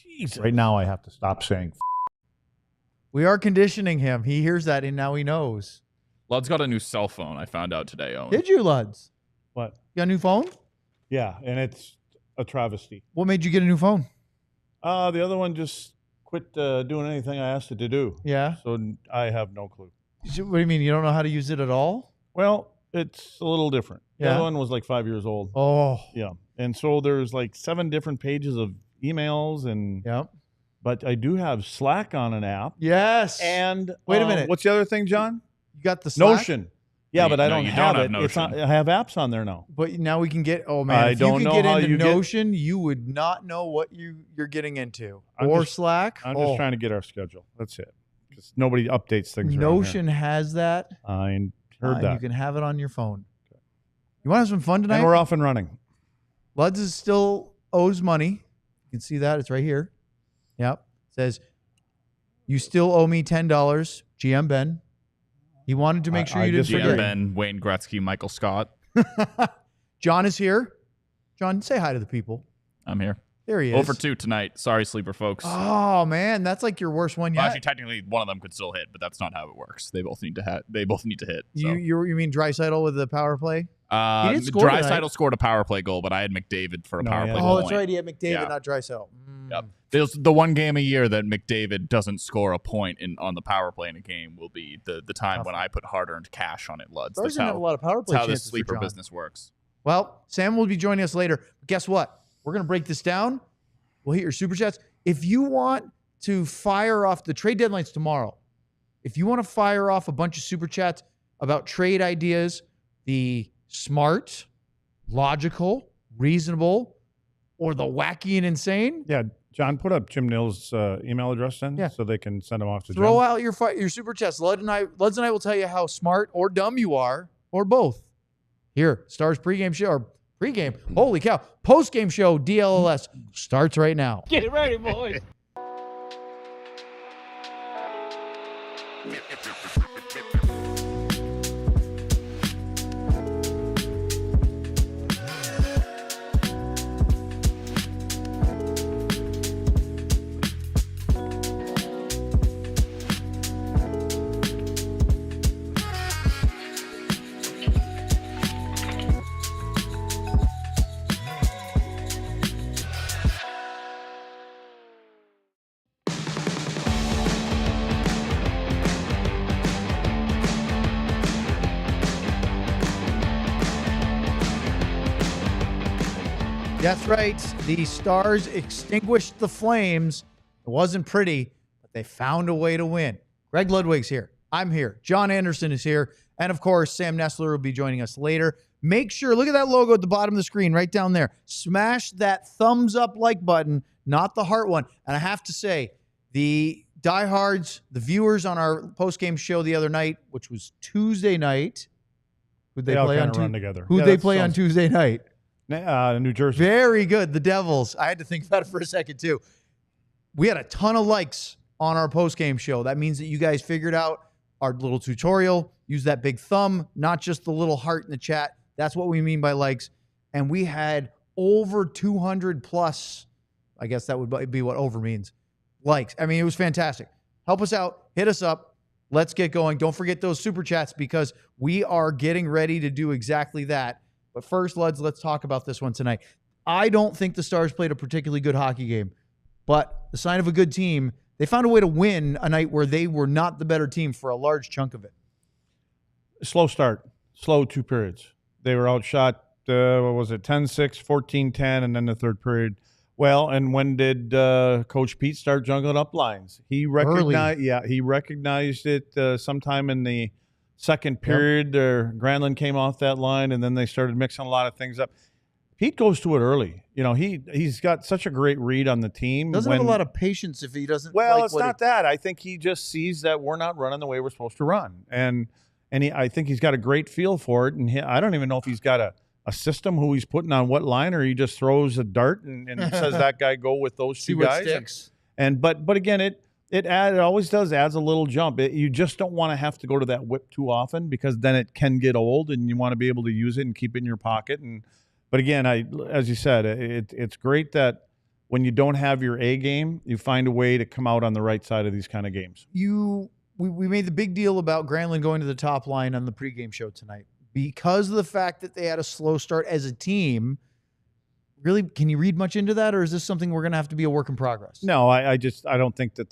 Jesus. Right now, I have to stop saying. We are conditioning him. He hears that, and now he knows. Lud's got a new cell phone. I found out today. Owen. Did you, Luds? What? You got a new phone? Yeah, and it's a travesty. What made you get a new phone? The other one just quit doing anything I asked it to do. Yeah. So I have no clue. What do you mean? You don't know how to use it at all? Well, it's a little different. The Yeah. other one was like 5 years old. Oh. Yeah. And so there's like 7 different pages of emails and. Yep. But I do have Slack on an app. Yes. And wait a minute. What's the other thing, John? You got the Slack? Notion. Yeah, but I don't you have don't it. have It's Notion. I have apps on there now. But now we can get. Oh man, I if don't you know could get how into you get- Notion, you would not know what you're getting into. I'm or just- Slack. I'm just trying to get our schedule. That's it. Because nobody updates things. around Notion has that. here. I heard and that. You can have it on your phone. You want to have some fun tonight? And we're off and running. Luds is still owes money. You can see that. It's right here. Yep. It says, you still owe me $10. GM Ben. He wanted to make sure I you didn't disagree. GM forget. Ben, Wayne Gretzky, Michael Scott. John is here. John, say hi to the people. I'm here. There he is. Over 2 tonight. Sorry, sleeper folks. Oh, man. That's like your worst one Well, yet. actually, technically, one of them could still hit, but that's not how it works. They both need to hit. They both need to hit. So. You mean Draisaitl with the power play? He did score tonight. Draisaitl scored a power play goal, but I had McDavid for a power play Oh, goal. that's right. He had McDavid, Yeah. not Draisaitl. Yep. There's the one game a year that McDavid doesn't score a point on the power play in a game will be the time when I put hard-earned cash on it, Luds. Stars That's didn't have a lot of power play how this chances for sleeper John. business works. Well, Sam will be joining us later. But guess what? We're going to break this down. We'll hit your super chats. If you want to fire off the trade deadlines tomorrow, if you want to fire off a bunch of super chats about trade ideas, the smart, logical, reasonable, or the wacky and insane, Yeah, John, put up Jim Nill's email address then, Yeah. so they can send them off to throw Jim. out your super chats. Luds and I will tell you how smart or dumb you are, or both. Here, Stars pregame show or pregame. Holy cow! Postgame show DLLS starts right now. Get ready, boys. That's right. The Stars extinguished the Flames. It wasn't pretty, but they found a way to win. Greg Ludwig's here. I'm here. John Anderson is here. And of course, Sam Nestler will be joining us later. Make sure, look at that logo at the bottom of the screen right down there. Smash that thumbs up like button, not the heart one. And I have to say, the diehards, the viewers on our post-game show the other night, which was Tuesday night. Who'd they They all play on kinda run together. Who'd Yeah, they that play on sounds- Tuesday night? New Jersey. Very good. The Devils. I had to think about it for a second, too. We had a ton of likes on our post-game show. That means that you guys figured out our little tutorial. Use that big thumb, not just the little heart in the chat. That's what we mean by likes. And we had over 200 plus, I guess that would be what over means, likes. I mean, it was fantastic. Help us out. Hit us up. Let's get going. Don't forget those super chats because we are getting ready to do exactly that. But first, let's talk about this one tonight. I don't think the Stars played a particularly good hockey game, but the sign of a good team, they found a way to win a night where they were not the better team for a large chunk of it. Slow start. Slow 2 periods. They were outshot, what was it, 10-6, 14-10, and then the third period. Well, and when did Coach Pete start juggling up lines? He recognized, he recognized it sometime in the second period. Granlund came off that line, and then they started mixing a lot of things up. Pete goes to it early. You know, he's got such a great read on the team. Doesn't have a lot of patience if he doesn't. Well, like it's not that. I think he just sees that we're not running the way we're supposed to run, and I think he's got a great feel for it. And I don't even know if he's got a system who he's putting on what line, or he just throws a dart and says that guy go with those See two what guys. sticks. But again, it always adds a little jump. You just don't want to have to go to that whip too often because then it can get old, and you want to be able to use it and keep it in your pocket. But again, as you said, it's great that when you don't have your A game, you find a way to come out on the right side of these kind of games. We made the big deal about Granlund going to the top line on the pregame show tonight because of the fact that they had a slow start as a team. Really, can you read much into that, or is this something we're going to have to be a work in progress? No, I don't think that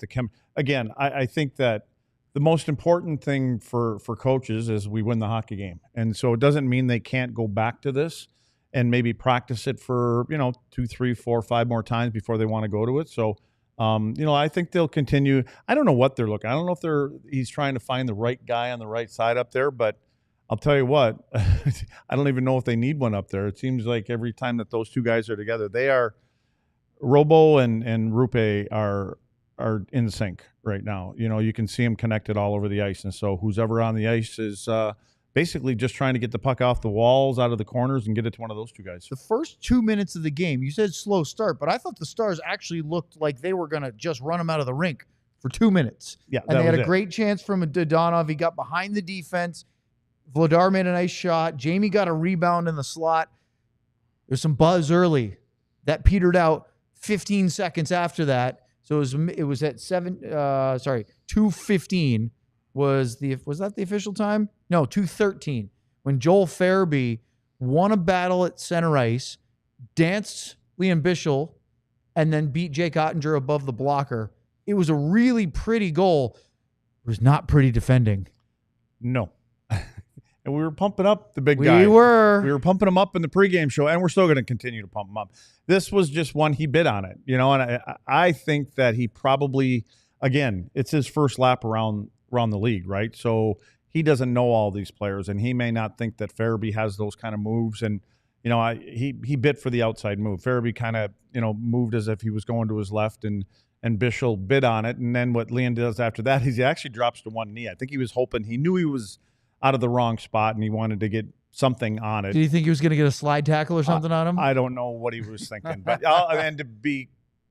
I think that the most important thing for coaches is we win the hockey game. And so it doesn't mean they can't go back to this and maybe practice it for, 2, 3, 4, 5 more times before they want to go to it. So, I think they'll continue. I don't know what they're looking. I don't know if he's trying to find the right guy on the right side up there, but I'll tell you what, I don't even know if they need one up there. It seems like every time that those two guys are together, Robo and Rupe are in sync right now. You can see them connected all over the ice. And so who's ever on the ice is basically just trying to get the puck off the walls, out of the corners, and get it to one of those two guys. The first 2 minutes of the game, you said slow start, but I thought the Stars actually looked like they were going to just run them out of the rink for 2 minutes. Yeah, and they had a great chance from Dodonov. He got behind the defense. Vladar made a nice shot. Jamie got a rebound in the slot. There's some buzz early that petered out 15 seconds after that. So it was at 2:15 was that the official time? No, 2:13 when Joel Farabee won a battle at center ice, danced Liam Bichsel, and then beat Jake Oettinger above the blocker. It was a really pretty goal. It was not pretty defending. No. And we were pumping up the big guy. We were pumping him up in the pregame show, and we're still going to continue to pump him up. This was just one he bid on it, and I think that he probably, again, it's his first lap around the league, right? So he doesn't know all these players, and he may not think that Farabee has those kind of moves. And, he bid for the outside move. Farabee kind of, moved as if he was going to his left, and Bichsel bid on it. And then what Liam does after that is he actually drops to one knee. I think he was hoping, he knew he was out of the wrong spot, and he wanted to get something on it. Did you think he was going to get a slide tackle or something on him? I don't know what he was thinking. But and to be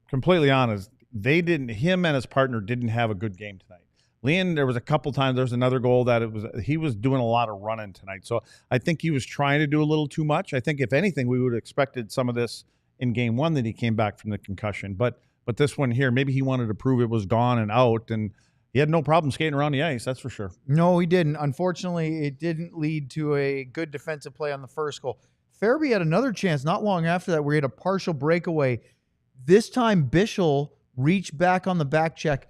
completely honest, him and his partner didn't have a good game tonight. Liam, there was a couple times, there's another goal that he was doing a lot of running tonight. So I think he was trying to do a little too much. I think, if anything, we would have expected some of this in game one that he came back from the concussion. But this one here, maybe he wanted to prove it was gone and out, and he had no problem skating around the ice, that's for sure. No, he didn't. Unfortunately, it didn't lead to a good defensive play on the first goal. Farabee had another chance not long after that where he had a partial breakaway. This time, Bichsel reached back on the back check,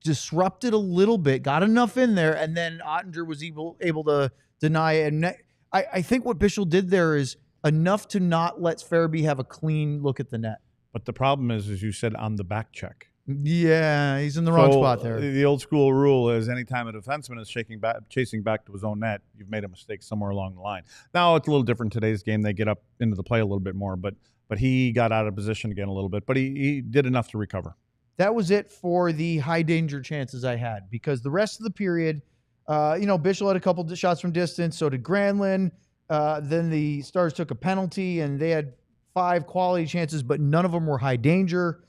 disrupted a little bit, got enough in there, and then Oettinger was able to deny it. And I think what Bichsel did there is enough to not let Farabee have a clean look at the net. But the problem is, as you said, on the back check. Yeah, he's in the wrong spot there. The old school rule is anytime a defenseman is chasing back to his own net, you've made a mistake somewhere along the line. Now it's a little different today's game. They get up into the play a little bit more, but he got out of position again a little bit. But he did enough to recover. That was it for the high danger chances I had, because the rest of the period, Bichsel had a couple of shots from distance, so did Granlund. Then the Stars took a penalty, and they had 5 quality chances, but none of them were high danger.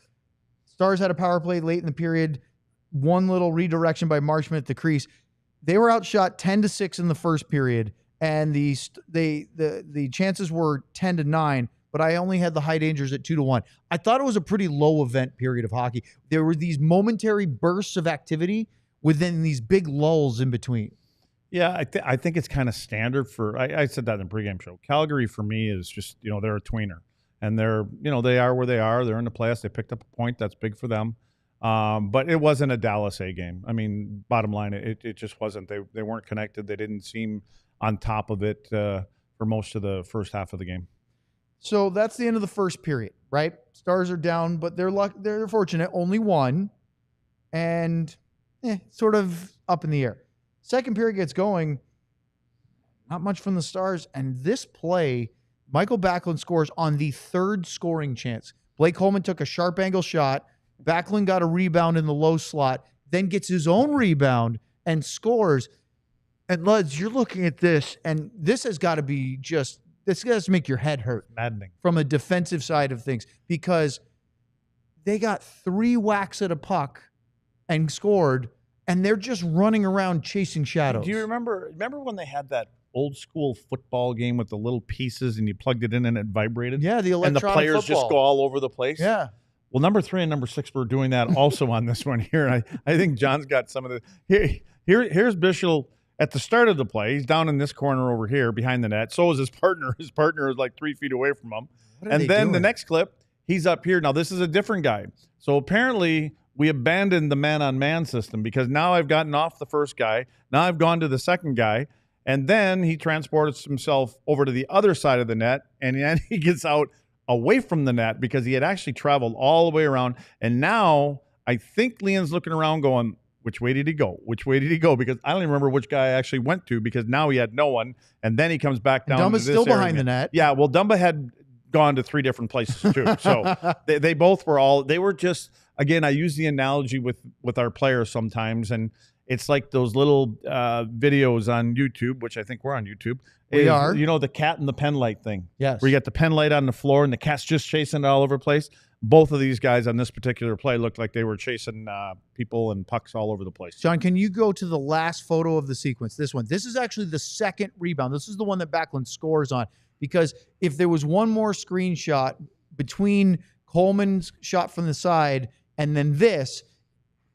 Stars had a power play late in the period. One little redirection by Marchment at the crease. They were outshot 10-6 in the first period, and the chances were 10-9. But I only had the high dangers at 2-1. I thought it was a pretty low event period of hockey. There were these momentary bursts of activity within these big lulls in between. Yeah, I think it's kind of standard for. I said that in the pregame show. Calgary for me is just they're a tweener. And they are where they are. They're in the playoffs. They picked up a point. That's big for them. But it wasn't a Dallas A game. I mean, bottom line, it just wasn't. They weren't connected. They didn't seem on top of it for most of the first half of the game. So that's the end of the first period, right? Stars are down, but they're fortunate. Only one. And sort of up in the air. Second period gets going. Not much from the Stars. And this play, Mikael Backlund scores on the third scoring chance. Blake Holman took a sharp angle shot. Backlund got a rebound in the low slot, then gets his own rebound and scores. And Luds, you're looking at this, and this has got to be this has to make your head hurt. Maddening. From a defensive side of things, because they got 3 whacks at a puck and scored, and they're just running around chasing shadows. Do you remember when they had that old school football game with the little pieces and you plugged it in and it vibrated? Yeah, the electronic and the players football. just go all over the place. Yeah. Well, number 3 and number 6 were doing that also on this one here. And I think John's got some of the here's Bischel at the start of the play. He's down in this corner over here behind the net. So is his partner. His partner is like 3 feet away from him. And then the next clip, he's up here. Now this is a different guy. So apparently we abandoned the man-on-man system because now I've gotten off the first guy. Now I've gone to the second guy. And then he transports himself over to the other side of the net, and then he gets out away from the net because he had actually traveled all the way around. And now I think Leon's looking around going, which way did he go? Which way did he go? Because I don't even remember which guy I actually went to because now he had no one. And then he comes back down. Dumba's still behind the net. Yeah, well, Dumba had gone to 3 different places too. So they both were they were just, again, I use the analogy with our players sometimes, and it's like those little videos on YouTube, which I think we're on YouTube. We are. You know, the cat and the pen light thing. Yes. Where you got the pen light on the floor and the cat's just chasing it all over the place. Both of these guys on this particular play looked like they were chasing people and pucks all over the place. John, can you go to the last photo of the sequence? This one. This is actually the second rebound. This is the one that Backlund scores on. Because if there was one more screenshot between Coleman's shot from the side and then this,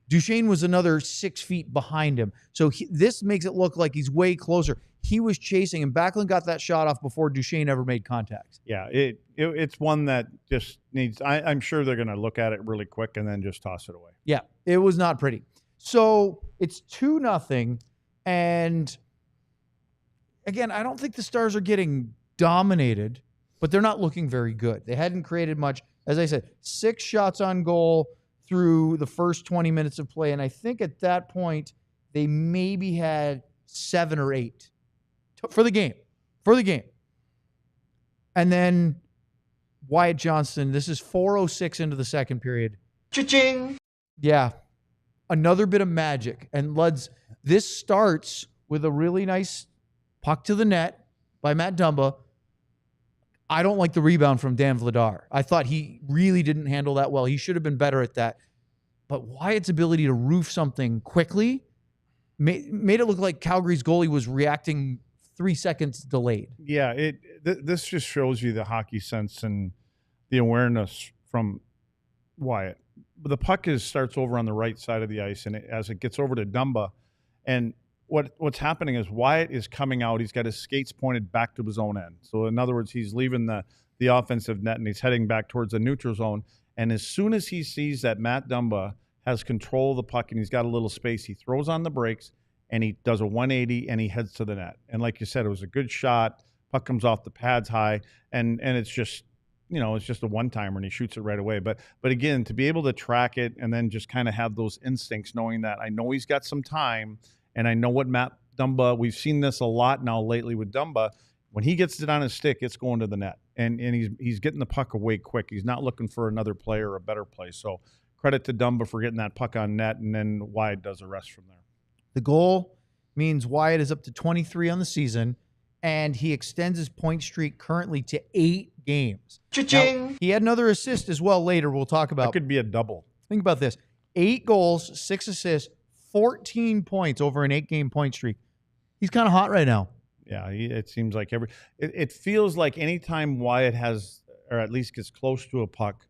Duchesne was another 6 feet behind him. So this makes it look like he's way closer. He was chasing, and Backlund got that shot off before Duchesne ever made contact. Yeah, it's one that just needs – I'm sure they're going to look at it really quick and then just toss it away. Yeah, it was not pretty. So it's 2-0, and again, I don't think the Stars are getting dominated, but they're not looking very good. They hadn't created much. As I said, 6 shots on goal through the first 20 minutes of play, and I think at that point they maybe had 7 or 8 for the game. And then Wyatt Johnston, this is 4:06 into the second period. Cha-ching! Yeah, another bit of magic. And Luds, this starts with a really nice puck to the net by Matt Dumba. I don't like the rebound from Dan Vladar. I thought he really didn't handle that well. He should have been better at that. But Wyatt's ability to roof something quickly made it look like Calgary's goalie was reacting 3 seconds delayed. Yeah, this just shows you the hockey sense and the awareness from Wyatt. The puck starts over on the right side of the ice, and as it gets over to Dumba, and what's happening is Wyatt is coming out. He's got his skates pointed back to his own end. So in other words, he's leaving the offensive net and he's heading back towards the neutral zone. And as soon as he sees that Matt Dumba has control of the puck and he's got a little space, he throws on the brakes and he does a 180 and he heads to the net. And like you said, it was a good shot. Puck comes off the pads high, and it's just, it's just a one-timer and he shoots it right away. But again, to be able to track it and then just kind of have those instincts, knowing that I know he's got some time. And I know what Matt Dumba, we've seen this a lot now lately with Dumba. When he gets it on his stick, it's going to the net. And he's getting the puck away quick. He's not looking for another play or a better play. So credit to Dumba for getting that puck on net, and then Wyatt does the rest from there. The goal means Wyatt is up to 23 on the season, and he extends his point streak currently to 8 games. Cha-ching! Now, he had another assist as well later we'll talk about. That could be a double. Think about this. 8 goals, 6 assists, 14 points over an 8-game point streak. He's kind of hot right now. Yeah, it seems like it feels like anytime Wyatt has, or at least gets close to a puck,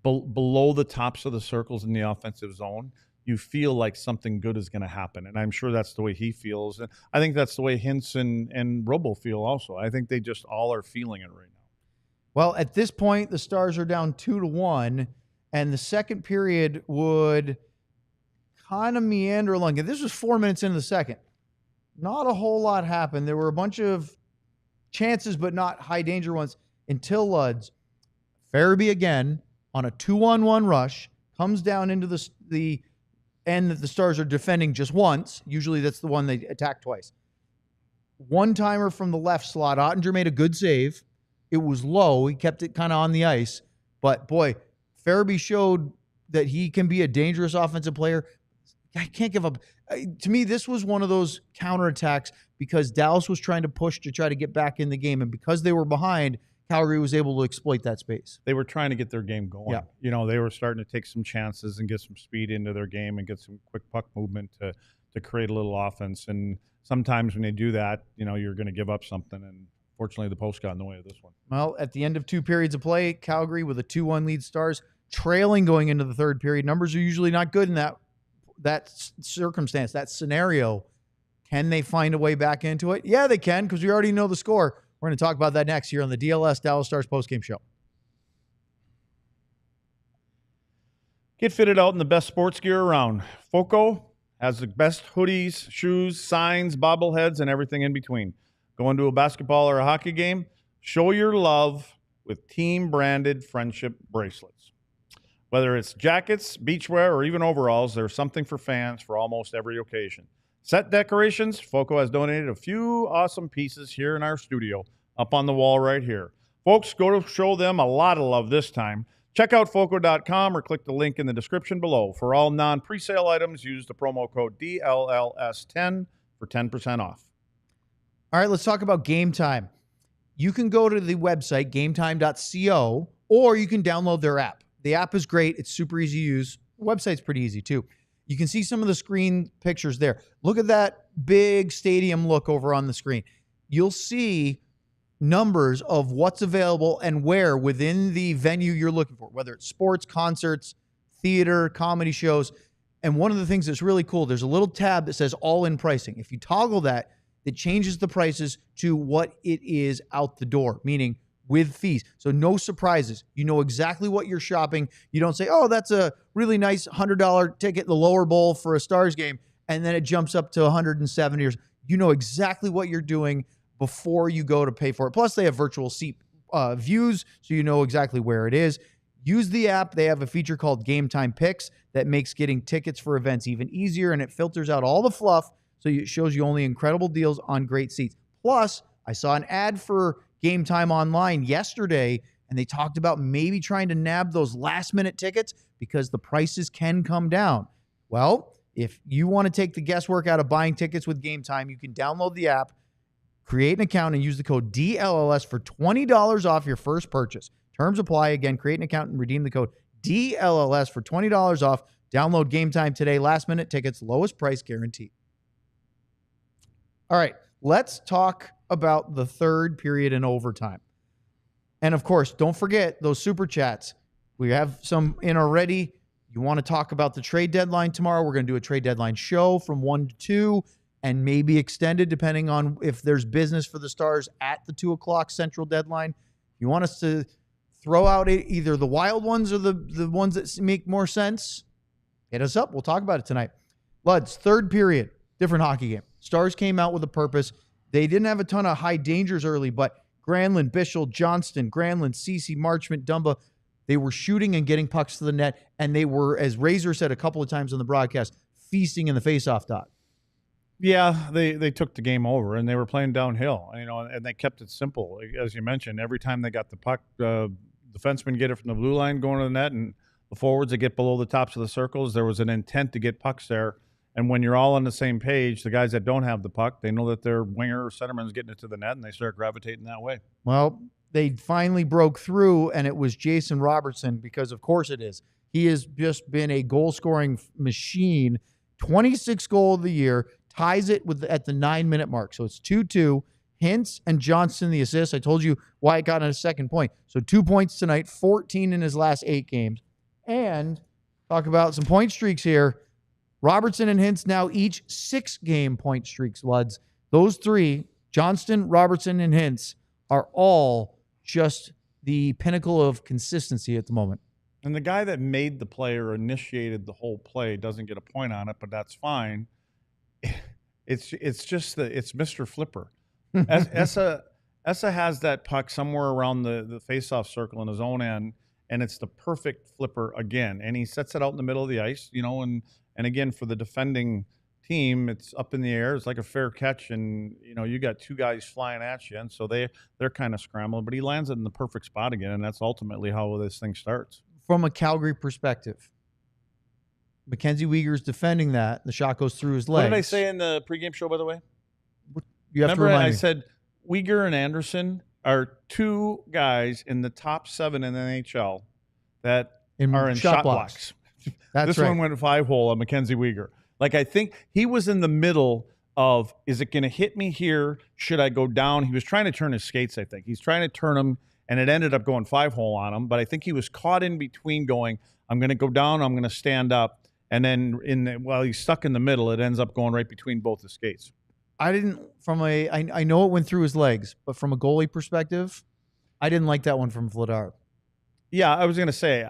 below the tops of the circles in the offensive zone, you feel like something good is going to happen. And I'm sure that's the way he feels. And I think that's the way Hintz and Robo feel also. I think they just all are feeling it right now. Well, at this point, the Stars are down 2-1, and the second period would kind of meander along. This was 4 minutes into the second. Not a whole lot happened. There were a bunch of chances, but not high danger ones until Luds. Farabee again on a 2-on-1 rush comes down into the end that the Stars are defending just once. Usually that's the one they attack twice. One-timer from the left slot. Oettinger made a good save. It was low. He kept it kind of on the ice. But, boy, Farabee showed that he can be a dangerous offensive player. I can't give up. To me, this was one of those counterattacks because Dallas was trying to push to try to get back in the game. And because they were behind, Calgary was able to exploit that space. They were trying to get their game going. Yeah. They were starting to take some chances and get some speed into their game and get some quick puck movement to create a little offense. And sometimes when they do that, you're going to give up something. And fortunately, the post got in the way of this one. Well, at the end of 2 periods of play, Calgary with a 2-1 lead Stars trailing going into the third period. Numbers are usually not good in that circumstance, that scenario. Can they find a way back into it? Yeah, they can, because we already know the score. We're going to talk about that next here on the DLS Dallas Stars postgame show. Get fitted out in the best sports gear around. Foco has the best hoodies, shoes, signs, bobbleheads, and everything in between. Going to a basketball or a hockey game? Show your love with team-branded friendship bracelets. Whether it's jackets, beachwear, or even overalls, there's something for fans for almost every occasion. Set decorations, Foco has donated a few awesome pieces here in our studio, up on the wall right here. Folks, go to show them a lot of love this time. Check out Foco.com or click the link in the description below. For all non-presale items, use the promo code DLLS10 for 10% off. All right, let's talk about Game Time. You can go to the website, gametime.co, or you can download their app. The app is great. It's super easy to use. The website's pretty easy, too. You can see some of the screen pictures there. Look at that big stadium look over on the screen. You'll see numbers of what's available and where within the venue you're looking for, whether it's sports, concerts, theater, comedy shows. And one of the things that's really cool, there's a little tab that says all-in pricing. If you toggle that, it changes the prices to what it is out the door, meaning with fees. So no surprises. You know exactly what you're shopping. You don't say, oh, that's a really nice $100 ticket, the lower bowl for a Stars game, and then it jumps up to $170. You know exactly what you're doing before you go to pay for it. Plus, they have virtual seat views, so you know exactly where it is. Use the app. They have a feature called Game Time Picks that makes getting tickets for events even easier, and it filters out all the fluff, so it shows you only incredible deals on great seats. Plus, I saw an ad for Game Time online yesterday, and they talked about maybe trying to nab those last-minute tickets because the prices can come down. Well, if you want to take the guesswork out of buying tickets with Game Time, you can download the app, create an account, and use the code DLLS for $20 off your first purchase. Terms apply. Again, create an account and redeem the code DLLS for $20 off. Download Game Time today. Last-minute tickets, lowest price guaranteed. All right, let's talk about the third period and overtime. And, of course, don't forget those Super Chats. We have some in already. You want to talk about the trade deadline tomorrow? We're going to do a trade deadline show from 1 to 2 and maybe extended depending on if there's business for the Stars at the 2 o'clock central deadline. You want us to throw out either the wild ones or the ones that make more sense? Hit us up. We'll talk about it tonight. Luds, third period, different hockey game. Stars came out with a purpose. They didn't have a ton of high dangers early, but Granlund, Bichsel, Johnston, Granlund, Ceci, Marchment, Dumba, they were shooting and getting pucks to the net, and they were, as Razor said a couple of times on the broadcast, feasting in the faceoff dot. Yeah, they took the game over, and they were playing downhill, and they kept it simple. As you mentioned, every time they got the puck, defensemen get it from the blue line going to the net, and the forwards that get below the tops of the circles. There was an intent to get pucks there. And when you're all on the same page, the guys that don't have the puck, they know that their winger or centerman's getting it to the net, and they start gravitating that way. Well, they finally broke through, and it was Jason Robertson, because of course it is. He has just been a goal-scoring machine. 26th goal of the year, ties it at the 9-minute mark. So it's 2-2. Hintz and Johnston the assist. I told you Wyatt got on a second point. So 2 points tonight, 14 in his last 8 games. And talk about some point streaks here. Robertson and Hintz now each 6-game point streaks, Luds. Those three, Johnston, Robertson, and Hintz, are all just the pinnacle of consistency at the moment. And the guy that made the play or initiated the whole play doesn't get a point on it, but that's fine. It's Mr. Flipper. Essa has that puck somewhere around the faceoff circle in his own end, and it's the perfect flipper again. And he sets it out in the middle of the ice, and again, for the defending team, it's up in the air. It's like a fair catch, and you got 2 guys flying at you, and so they're kind of scrambling. But he lands it in the perfect spot again, and that's ultimately how this thing starts. From a Calgary perspective, Mackenzie Weegar's defending that. The shot goes through his legs. What did I say in the pregame show, by the way? Remember I said Weegar and Anderson are 2 guys in the top 7 in the NHL that are in shot blocks. This one went 5-hole on Mackenzie Weegar. Like, I think he was in the middle of, is it going to hit me here? Should I go down? He was trying to turn his skates, I think. He's trying to turn them, and it ended up going 5-hole on him. But I think he was caught in between going, I'm going to go down, I'm going to stand up. And then while he's stuck in the middle, it ends up going right between both the skates. I know it went through his legs, but from a goalie perspective, I didn't like that one from Vladar. Yeah, I was going to say,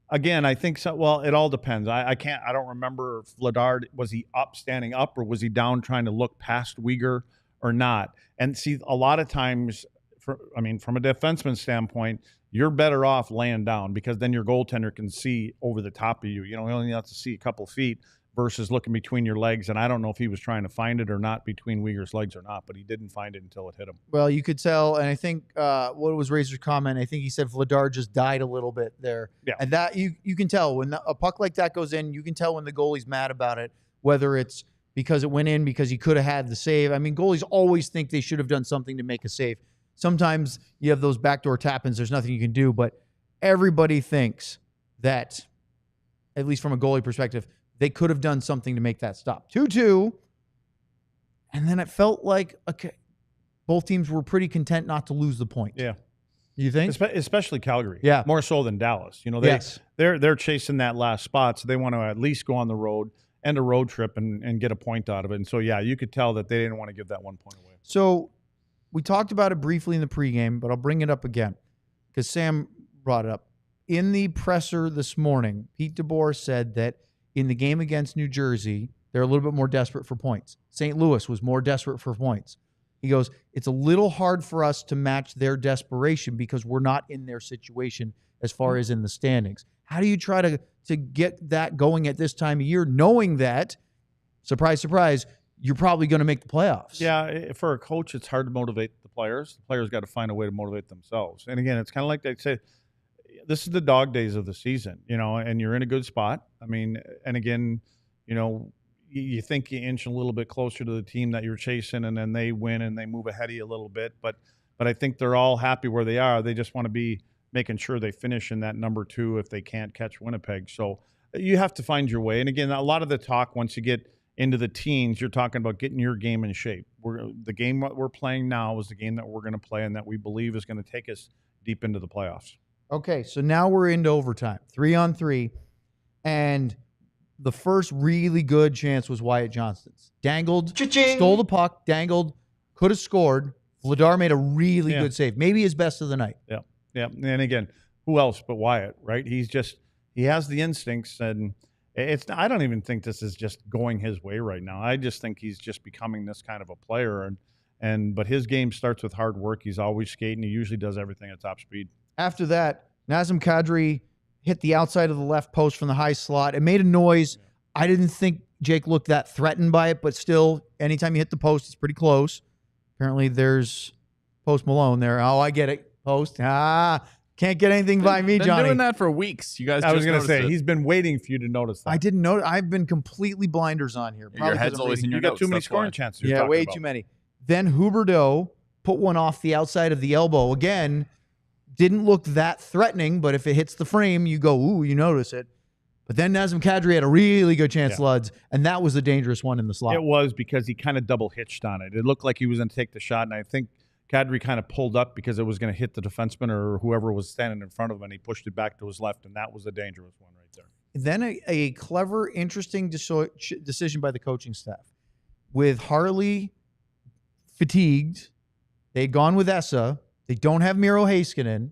again, I think so. Well, it all depends. I don't remember if Vladar, was he up, standing up, or was he down trying to look past Uyghur or not? And see, a lot of times, from a defenseman standpoint, you're better off laying down because then your goaltender can see over the top of you. You only have to see a couple feet versus looking between your legs. And I don't know if he was trying to find it or not between Uyghur's legs or not, but he didn't find it until it hit him. Well, you could tell, and I think what was Razor's comment, I think he said Vladar just died a little bit there. Yeah. And that you can tell when a puck like that goes in, you can tell when the goalie's mad about it, whether it's because it went in because he could have had the save. I mean, goalies always think they should have done something to make a save. Sometimes you have those backdoor tap-ins, there's nothing you can do, but everybody thinks that, at least from a goalie perspective, they could have done something to make that stop. 2-2, and then it felt like, okay, both teams were pretty content not to lose the point. Yeah. You think? Especially Calgary. Yeah. More so than Dallas. Yes. They're chasing that last spot, so they want to at least go on the road, end a road trip, and get a point out of it. And so, yeah, you could tell that they didn't want to give that 1 point away. So we talked about it briefly in the pregame, but I'll bring it up again because Sam brought it up. In the presser this morning, Pete DeBoer said that in the game against New Jersey, they're a little bit more desperate for points. St. Louis was more desperate for points. He goes, it's a little hard for us to match their desperation because we're not in their situation as far as in the standings. How do you try to get that going at this time of year, knowing that, surprise, surprise, you're probably going to make the playoffs? Yeah, for a coach, it's hard to motivate the players. The players got to find a way to motivate themselves. And again, it's kind of like they say, this is the dog days of the season, and you're in a good spot. I mean, and again, you think you inch a little bit closer to the team that you're chasing, and then they win and they move ahead of you a little bit. But I think they're all happy where they are. They just want to be making sure they finish in that number 2 if they can't catch Winnipeg. So you have to find your way. And again, a lot of the talk once you get into the teens, you're talking about getting your game in shape. The game that we're playing now is the game that we're going to play and that we believe is going to take us deep into the playoffs. Okay, so now we're into overtime, 3-on-3, and the first really good chance was Wyatt Johnston's. Dangled, Cha-ching! Stole the puck, dangled, could have scored. Vladar made a really good save, maybe his best of the night. Yeah. And again, who else but Wyatt, right? He has the instincts, and I don't even think this is just going his way right now. I just think he's just becoming this kind of a player, but his game starts with hard work. He's always skating. He usually does everything at top speed. After that, Nazem Kadri hit the outside of the left post from the high slot. It made a noise. I didn't think Jake looked that threatened by it, but still, anytime you hit the post, it's pretty close. Apparently, there's Post Malone there. Oh, I get it. Post. Can't get anything by me, Johnny. Been doing that for weeks. You guys. I was going to say he's been waiting for you to notice that. I didn't know. I've been completely blinders on here. Your head's always in your You got notes, too many that's scoring why. chances. Yeah, way too many. Then Huberdeau put one off the outside of the elbow. Again, didn't look that threatening, but if it hits the frame, you go, ooh, you notice it. But then Nazem Kadri had a really good chance, Luds, and that was the dangerous one in the slot. It was because he kind of double hitched on it. It looked like he was going to take the shot, and I think Kadri kind of pulled up because it was going to hit the defenseman or whoever was standing in front of him, and he pushed it back to his left, and that was a dangerous one right there. Then a clever, interesting decision by the coaching staff. With Harley fatigued, they had gone with Essa. They don't have Miro Heiskanen.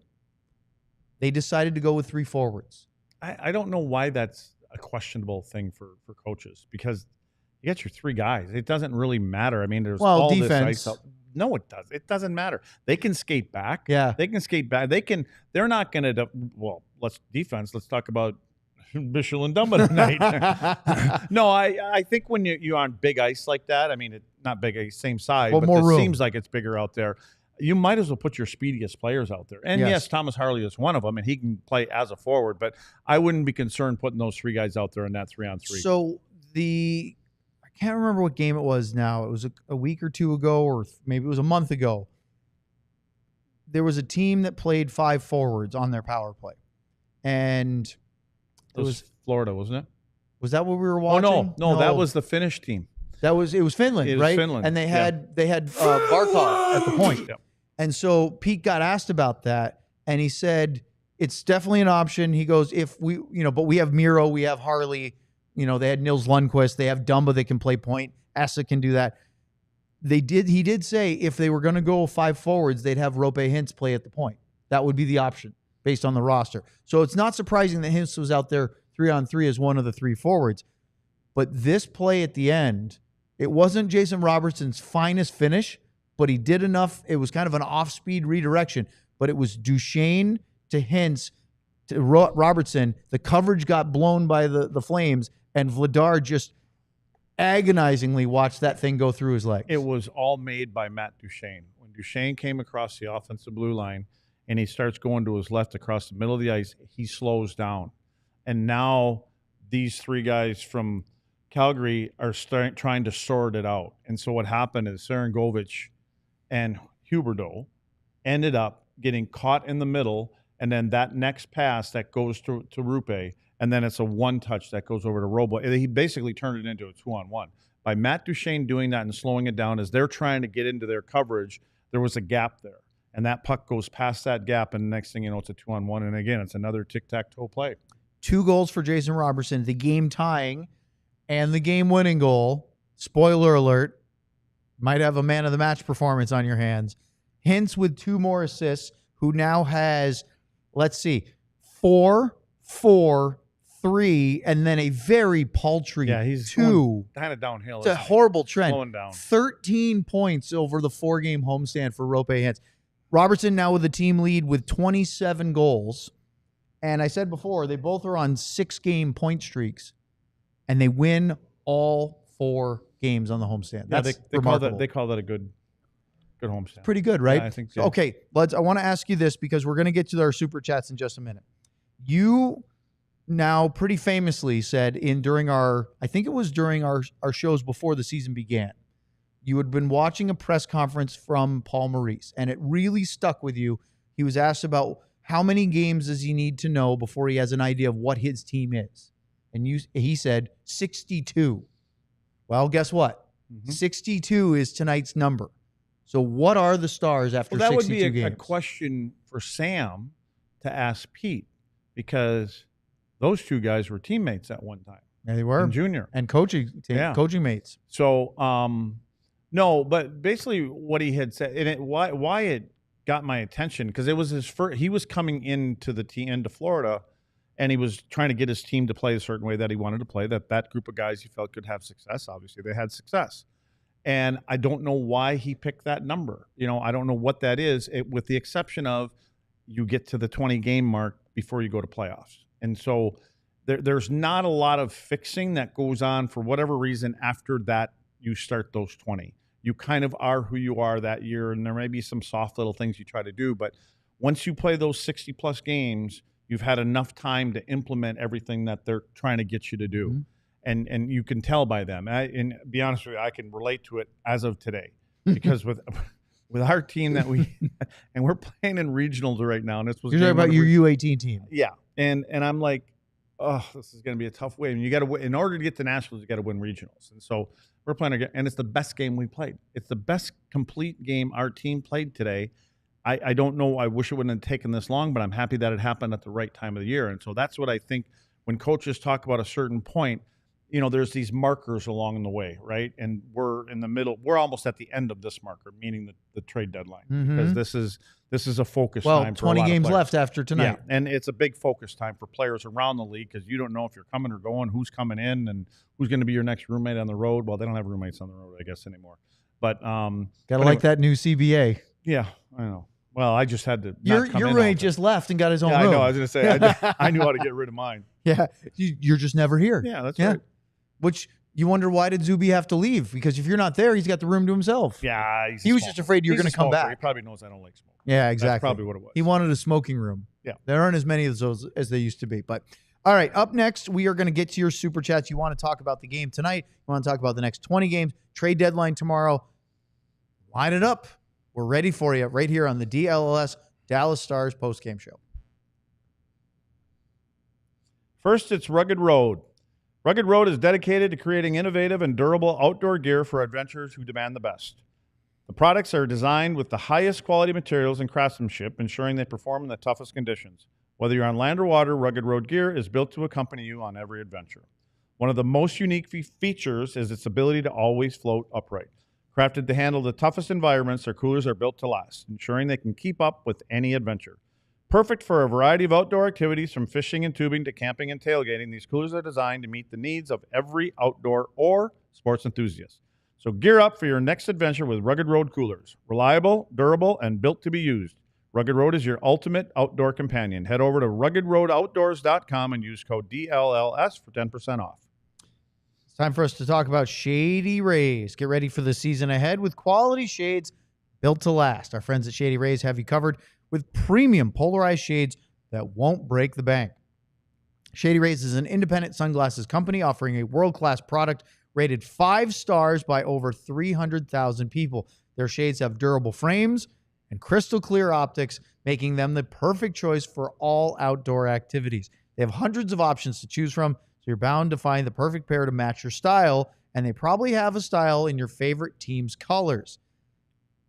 They decided to go with 3 forwards. I don't know why that's a questionable thing for coaches, because you got your 3 guys. It doesn't really matter. I mean, there's all defense. this ice. No, it does. It doesn't matter. They can skate back. Yeah. They can skate back. They're not going to, let's talk about Bishel and Dumba tonight. No, I think when you're on big ice like that, I mean, not big ice, same size, but more it room. seems like it's bigger out there. You might as well put your speediest players out there. And yes, Thomas Harley is one of them, and he can play as a forward, but I wouldn't be concerned putting those 3 guys out there in that 3-on-3. So I can't remember what game it was now. It was a week or 2 ago, or maybe it was a month ago. There was a team that played 5 forwards on their power play. And it was Florida, wasn't it? Was that what we were watching? Oh, no, that was the Finnish team. It was Finland, It was right? Finland, And they had Barkov at the point. Yep. And so Pete got asked about that, and he said it's definitely an option. He goes, if we, but we have Miro, we have Harley, they had Nils Lundqvist, they have Dumba that can play point, Essa can do that. He did say if they were going to go 5 forwards, they'd have Rope Hintz play at the point. That would be the option based on the roster. So it's not surprising that Hintz was out there 3-on-3 as one of the 3 forwards. But this play at the end, it wasn't Jason Robertson's finest finish, but he did enough. It was kind of an off-speed redirection, but it was Duchesne to Hintz to Robertson. The coverage got blown by the Flames, and Vladar just agonizingly watched that thing go through his legs. It was all made by Matt Duchesne. When Duchesne came across the offensive blue line and he starts going to his left across the middle of the ice, he slows down. And now these 3 guys from Calgary are trying to sort it out. And so what happened is Sarangovich and Huberdeau ended up getting caught in the middle, and then that next pass that goes to Rupe, and then it's a 1-touch that goes over to Robo. He basically turned it into a 2-on-1. By Matt Duchesne doing that and slowing it down as they're trying to get into their coverage, there was a gap there. And that puck goes past that gap, and the next thing you know, it's a 2-on-1. And again, it's another tic-tac-toe play. 2 goals for Jason Robertson, the game tying and the game-winning goal. Spoiler alert. Might have a man of the match performance on your hands. Hintz with 2 more assists, who now has, 4, 3, and then a very paltry 2. Kind of downhill. It's a horrible trend. Slowing down. 13 points over the 4-game homestand for Rope Hintz. Robertson now with the team lead with 27 goals. And I said before, they both are on 6-game point streaks, and they win all 4 games on the homestand. That's remarkable. They call that a good homestand. Pretty good, right? Yeah, I think so. Okay, I want to ask you this because we're going to get to our super chats in just a minute. You now pretty famously said during our shows before the season began, you had been watching a press conference from Paul Maurice, and it really stuck with you. He was asked about how many games does he need to know before he has an idea of what his team is, and he said 62. Well, guess what? 62 is tonight's number. So what are the Stars after 62 games? That would be a question for Sam to ask Pete, because those 2 guys were teammates at one time. Yeah, they were. In junior. And coaching mates. So, no, but basically what he had said, and why it got my attention, because it was his first, he was coming into the team, into Florida, and he was trying to get his team to play a certain way that he wanted to play, that group of guys he felt could have success. Obviously, they had success. And I don't know why he picked that number. I don't know what that is, with the exception of you get to the 20-game mark before you go to playoffs. And so there's not a lot of fixing that goes on for whatever reason after that you start those 20. You kind of are who you are that year, and there may be some soft little things you try to do. But once you play those 60-plus games, you've had enough time to implement everything that they're trying to get you to do. Mm-hmm. And you can tell by them. And be honest with you, I can relate to it as of today, because with our team that and we're playing in regionals right now. And this was, you're talking about your U18 team. Yeah. And I'm like, oh, this is going to be a tough way. And you got to win. In order to get to nationals, you got to win regionals. And so we're playing again, and it's the best game we played. It's the best complete game our team played today. I don't know. I wish it wouldn't have taken this long, but I'm happy that it happened at the right time of the year. And so that's what I think when coaches talk about a certain point, there's these markers along the way, right? And we're in the middle. We're almost at the end of this marker, meaning the trade deadline, because this is a focus time for 20 a lot games of left after tonight. Yeah, and it's a big focus time for players around the league, because you don't know if you're coming or going, who's coming in, and who's going to be your next roommate on the road. Well, they don't have roommates on the road, I guess, anymore. But gotta like that new CBA. Yeah, I know. Well, I just had to. Your roommate just left and got his own room. I know. I was going to say I knew how to get rid of mine. Yeah, you're just never here. Yeah, that's right. Which you wonder, why did Zuby have to leave? Because if you're not there, he's got the room to himself. Yeah, he was just afraid you were going to come back. He probably knows I don't like smoking. Yeah, exactly. That's probably what it was. He wanted a smoking room. Yeah, there aren't as many of those as they used to be. But all right, up next, we are going to get to your super chats. You want to talk about the game tonight? You want to talk about the next 20 games? Trade deadline tomorrow. Line it up. We're ready for you right here on the DLLS Dallas Stars postgame show. First, it's Rugged Road. Rugged Road is dedicated to creating innovative and durable outdoor gear for adventurers who demand the best. The products are designed with the highest quality materials and craftsmanship, ensuring they perform in the toughest conditions. Whether you're on land or water, Rugged Road gear is built to accompany you on every adventure. One of the most unique features is its ability to always float upright. Crafted to handle the toughest environments, their coolers are built to last, ensuring they can keep up with any adventure. Perfect for a variety of outdoor activities, from fishing and tubing to camping and tailgating, these coolers are designed to meet the needs of every outdoor or sports enthusiast. So gear up for your next adventure with Rugged Road coolers. Reliable, durable, and built to be used. Rugged Road is your ultimate outdoor companion. Head over to ruggedroadoutdoors.com and use code DLLS for 10% off. It's time for us to talk about Shady Rays. Get ready for the season ahead with quality shades built to last. Our friends at Shady Rays have you covered with premium polarized shades that won't break the bank. Shady Rays is an independent sunglasses company offering a world-class product rated 5 stars by over 300,000 people. Their shades have durable frames and crystal clear optics, making them the perfect choice for all outdoor activities. They have hundreds of options to choose from, so you're bound to find the perfect pair to match your style, and they probably have a style in your favorite team's colors.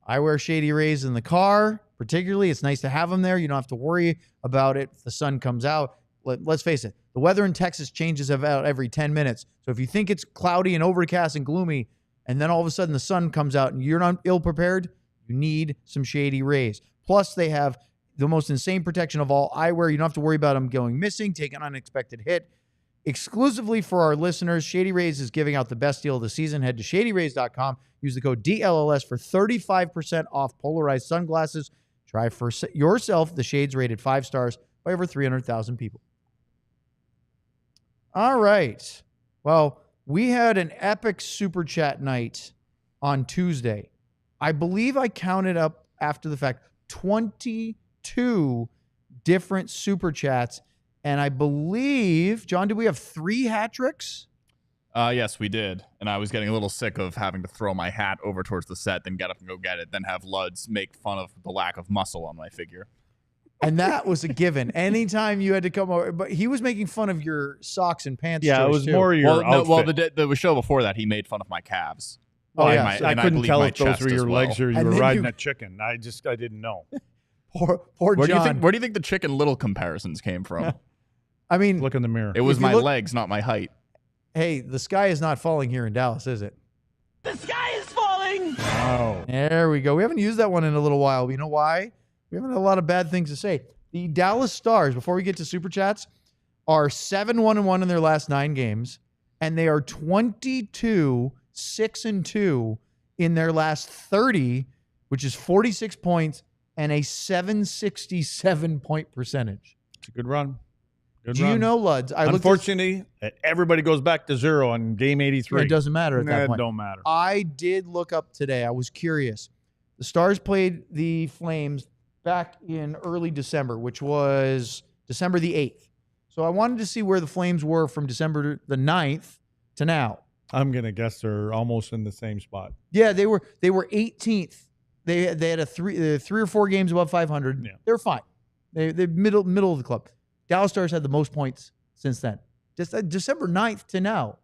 I wear Shady Rays in the car, particularly. It's nice to have them there. You don't have to worry about it if the sun comes out. Let's face it, the weather in Texas changes about every 10 minutes. So if you think it's cloudy and overcast and gloomy, and then all of a sudden the sun comes out and you're not ill-prepared, you need some Shady Rays. Plus, they have the most insane protection of all eyewear. You don't have to worry about them going missing, take an unexpected hit. Exclusively for our listeners, Shady Rays is giving out the best deal of the season. Head to shadyrays.com. Use the code DLLS for 35% off polarized sunglasses. Try for yourself the shades rated 5 stars by over 300,000 people. All right. Well, we had an epic super chat night on Tuesday. I believe I counted up after the fact 22 different super chats. And I believe, John, did we have 3 hat tricks? Yes, we did. And I was getting a little sick of having to throw my hat over towards the set, then get up and go get it, then have Luds make fun of the lack of muscle on my figure. And that was a given. Anytime you had to come over, but he was making fun of your socks and pants. Yeah, it was too. more your outfit. The show before that, he made fun of my calves. Oh, yeah. I couldn't tell if those were your legs or you And were then riding a chicken. I didn't know. Poor Where John. do you think the Chicken Little comparisons came from? I mean, Look in the mirror. It was my legs, not my height. hey, the sky is not falling here in Dallas, is it? The sky is falling! Oh. There we go. We haven't used that one in a little while. You know why? We haven't had a lot of bad things to say. The Dallas Stars, before we get to Super Chats, are 7-1-1 in their last 9 games, and they are 22-6-2 in their last 30, which is 46 points and a 767-point percentage. It's a good run. Do you know, Luds? Unfortunately, everybody goes back to 0 on game 83. It doesn't matter at that point. It don't matter. I did look up today. I was curious. The Stars played the Flames back in early December, which was December the 8th. So I wanted to see where the Flames were from December the 9th to now. I'm going to guess they're almost in the same spot. Yeah, they were 18th. They had a 3 or 4 games above 500. Yeah. They're fine. They're middle of the club. Dallas Stars had the most points since then. Just December 9th to now.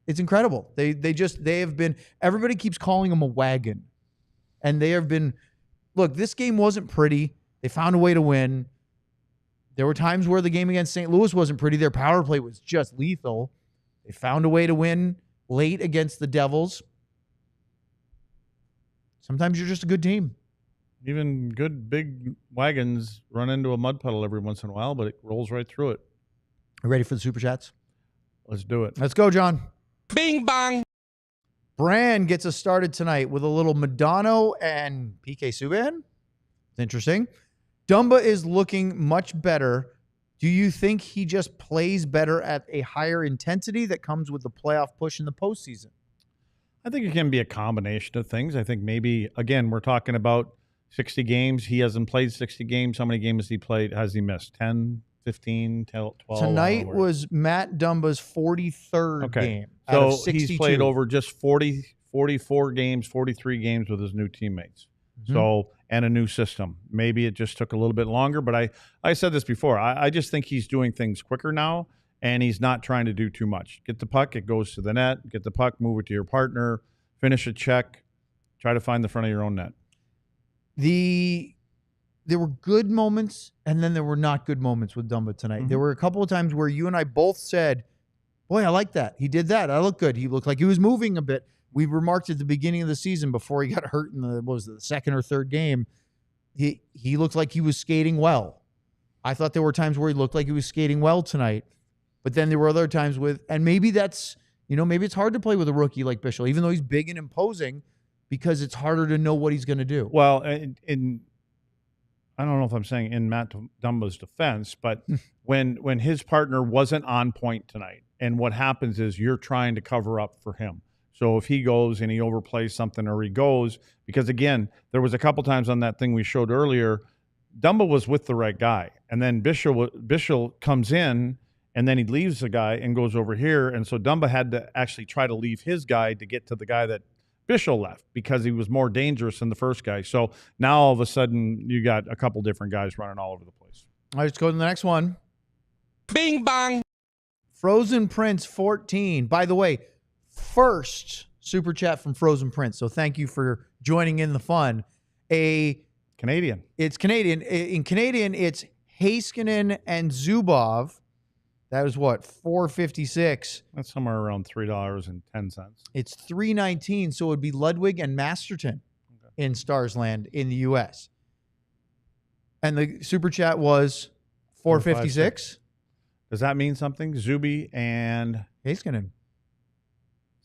It's incredible. They have been, everybody keeps calling them a wagon. And they have been, look, this game wasn't pretty. They found a way to win. There were times where the game against St. Louis wasn't pretty. Their power play was just lethal. They found a way to win late against the Devils. Sometimes you're just a good team. Even good big wagons run into a mud puddle every once in a while, but it rolls right through it. You ready for the Super Chats? Let's do it. Let's go, John. Bing bong! Brand gets us started tonight with a little Madonna and PK Subban. It's interesting. Dumba is looking much better. Do you think he just plays better at a higher intensity that comes with the playoff push in the postseason? I think it can be a combination of things. I think maybe, again, we're talking about 60 games. He hasn't played 60 games. How many games has he missed? 10, 15, 12? Tonight was Matt Dumba's 43rd game out of 62. He's played over just 44 games, 43 games with his new teammates. Mm-hmm. So, and a new system. Maybe it just took a little bit longer, but I said this before. I just think he's doing things quicker now, and he's not trying to do too much. Get the puck, it goes to the net. Get the puck, move it to your partner, finish a check, Try to find the front of your own net. There were good moments, and then there were not good moments with Dumba tonight. There were a couple of times where you and I both said, boy, I like that. He did that. I look good. He looked like he was moving a bit. We remarked at the beginning of the season before he got hurt in the second or third game, he looked like he was skating well. I thought there were times where he looked like he was skating well tonight. But then there were other times and maybe that's, maybe it's hard to play with a rookie like Bischel, even though he's big and imposing, because it's harder to know what he's going to do. Well, I don't know if I'm saying in Matt Dumba's defense, but when his partner wasn't on point tonight, and what happens is you're trying to cover up for him. So if he goes and he overplays something, or he goes, because again, there was a couple times on that thing we showed earlier, Dumba was with the right guy, and then Bischel comes in, and then he leaves the guy and goes over here, and so Dumba had to actually try to leave his guy to get to the guy that Bischel left, because he was more dangerous than the first guy. So now all of a sudden you got a couple different guys running all over the place. All right, let's go to the next one. Bing bong. Frozen Prince 14. By the way, first super chat from Frozen Prince. So thank you for joining in the fun. Canadian. It's Canadian. In Canadian, it's Heiskanen and Zubov. That was what, $4.56. That's somewhere around $3.10. It's $3.19, so it would be Ludwig and Masterton in Stars Land in the U.S. And the super chat was $4.56. Does that mean something? Zuby and Heiskanen.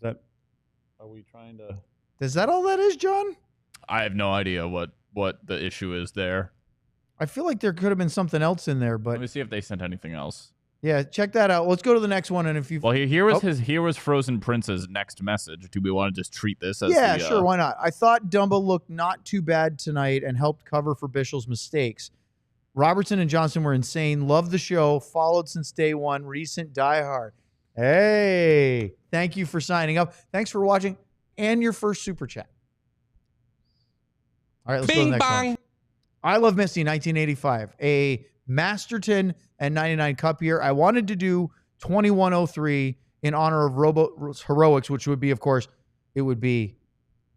Are we trying to? Is that all that is, John? I have no idea what the issue is there. I feel like there could have been something else in there, but Let me see if they sent anything else. yeah, check that out. Let's go to the next one, and if you Here was Frozen Prince's next message. Do we want to just treat this as sure, why not? I thought Dumba looked not too bad tonight and helped cover for Bischel's mistakes. Robertson and Johnston were insane. Love the show. Followed since day one. Recent diehard. Hey, thank you for signing up. Thanks for watching and your first super chat. All right, let's go to the next one. I Love Misty, 1985. A Masterton and 99 Cup year. I wanted to do 2103 in honor of Robo's heroics, which would be, of course, it would be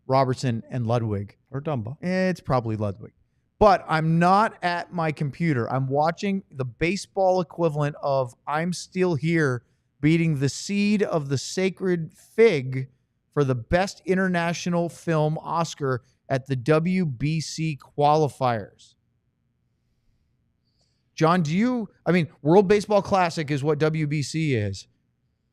Robertson and Ludwig. Or Dumba. It's probably Ludwig. But I'm not at my computer. I'm watching the baseball equivalent of I'm Still Here beating The Seed of the Sacred Fig for the Best International Film Oscar at the WBC qualifiers. John, World Baseball Classic is what WBC is,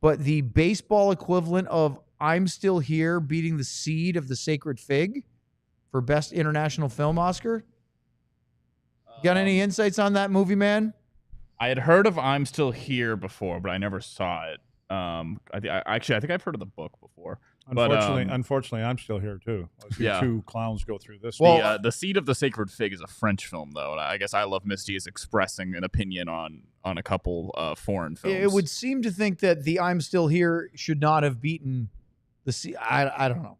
but the baseball equivalent of I'm Still Here beating The Seed of the Sacred Fig for Best International Film Oscar? You got any insights on that movie, man? I had heard of I'm Still Here before, but I never saw it. I think I've heard of the book before. Unfortunately, I'm still here too. Yeah. Two clowns go through this. The Seed of the Sacred Fig is a French film, though, and I guess I Love Misty is expressing an opinion on a couple foreign films. It would seem to think that the I'm Still Here should not have beaten the Seed. I don't know.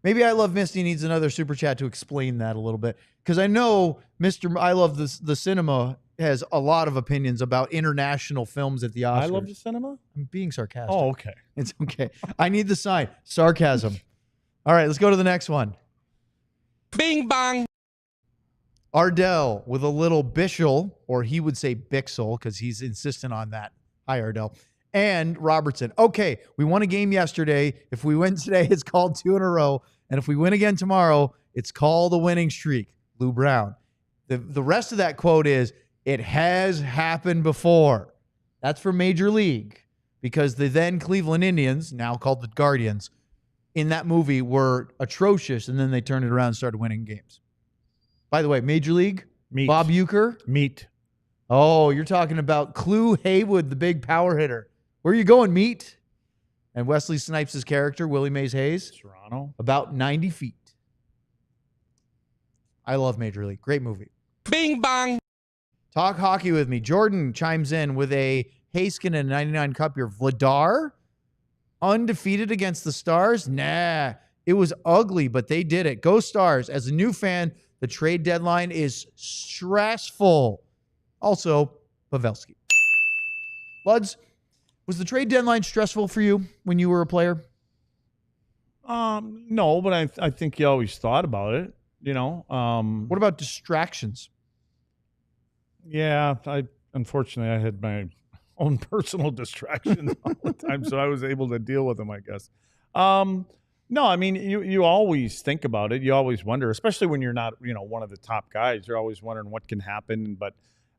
Maybe I Love Misty needs another super chat to explain that a little bit, because I know Mr. I Love the Cinema has a lot of opinions about international films at the Oscars. I Love the Cinema? I'm being sarcastic. Oh, okay. It's okay. I need the sign. Sarcasm. All right, let's go to the next one. Bing bong. Ardell with a little Bischel, or he would say Bixel because he's insistent on that. Hi, Ardell. And Robertson. Okay, we won a game yesterday. If we win today, it's called 2 in a row. And if we win again tomorrow, it's called a winning streak. Lou Brown. The rest of that quote is, it has happened before. That's for Major League, because the then Cleveland Indians, now called the Guardians, in that movie were atrocious, and then they turned it around and started winning games. By the way, Major League, Meat. Bob Uecker. Meat. Oh, you're talking about Clu Haywood, the big power hitter. Where are you going, Meat? And Wesley Snipes' character, Willie Mays Hayes, Toronto. about 90 feet. I love Major League. Great movie. Bing bong. Talk hockey with me. Jordan chimes in with a Heiskanen 99 Cup year. Vladar, undefeated against the Stars? Nah, it was ugly, but they did it. Go Stars. As a new fan, the trade deadline is stressful. Also, Pavelski. Luds, was the trade deadline stressful for you when you were a player? No, but I think you always thought about it. You know. What about distractions? Yeah, unfortunately I had my own personal distractions all the time, so I was able to deal with them, I guess. No, I mean you always think about it. You always wonder, especially when you're not, one of the top guys. You're always wondering what can happen. But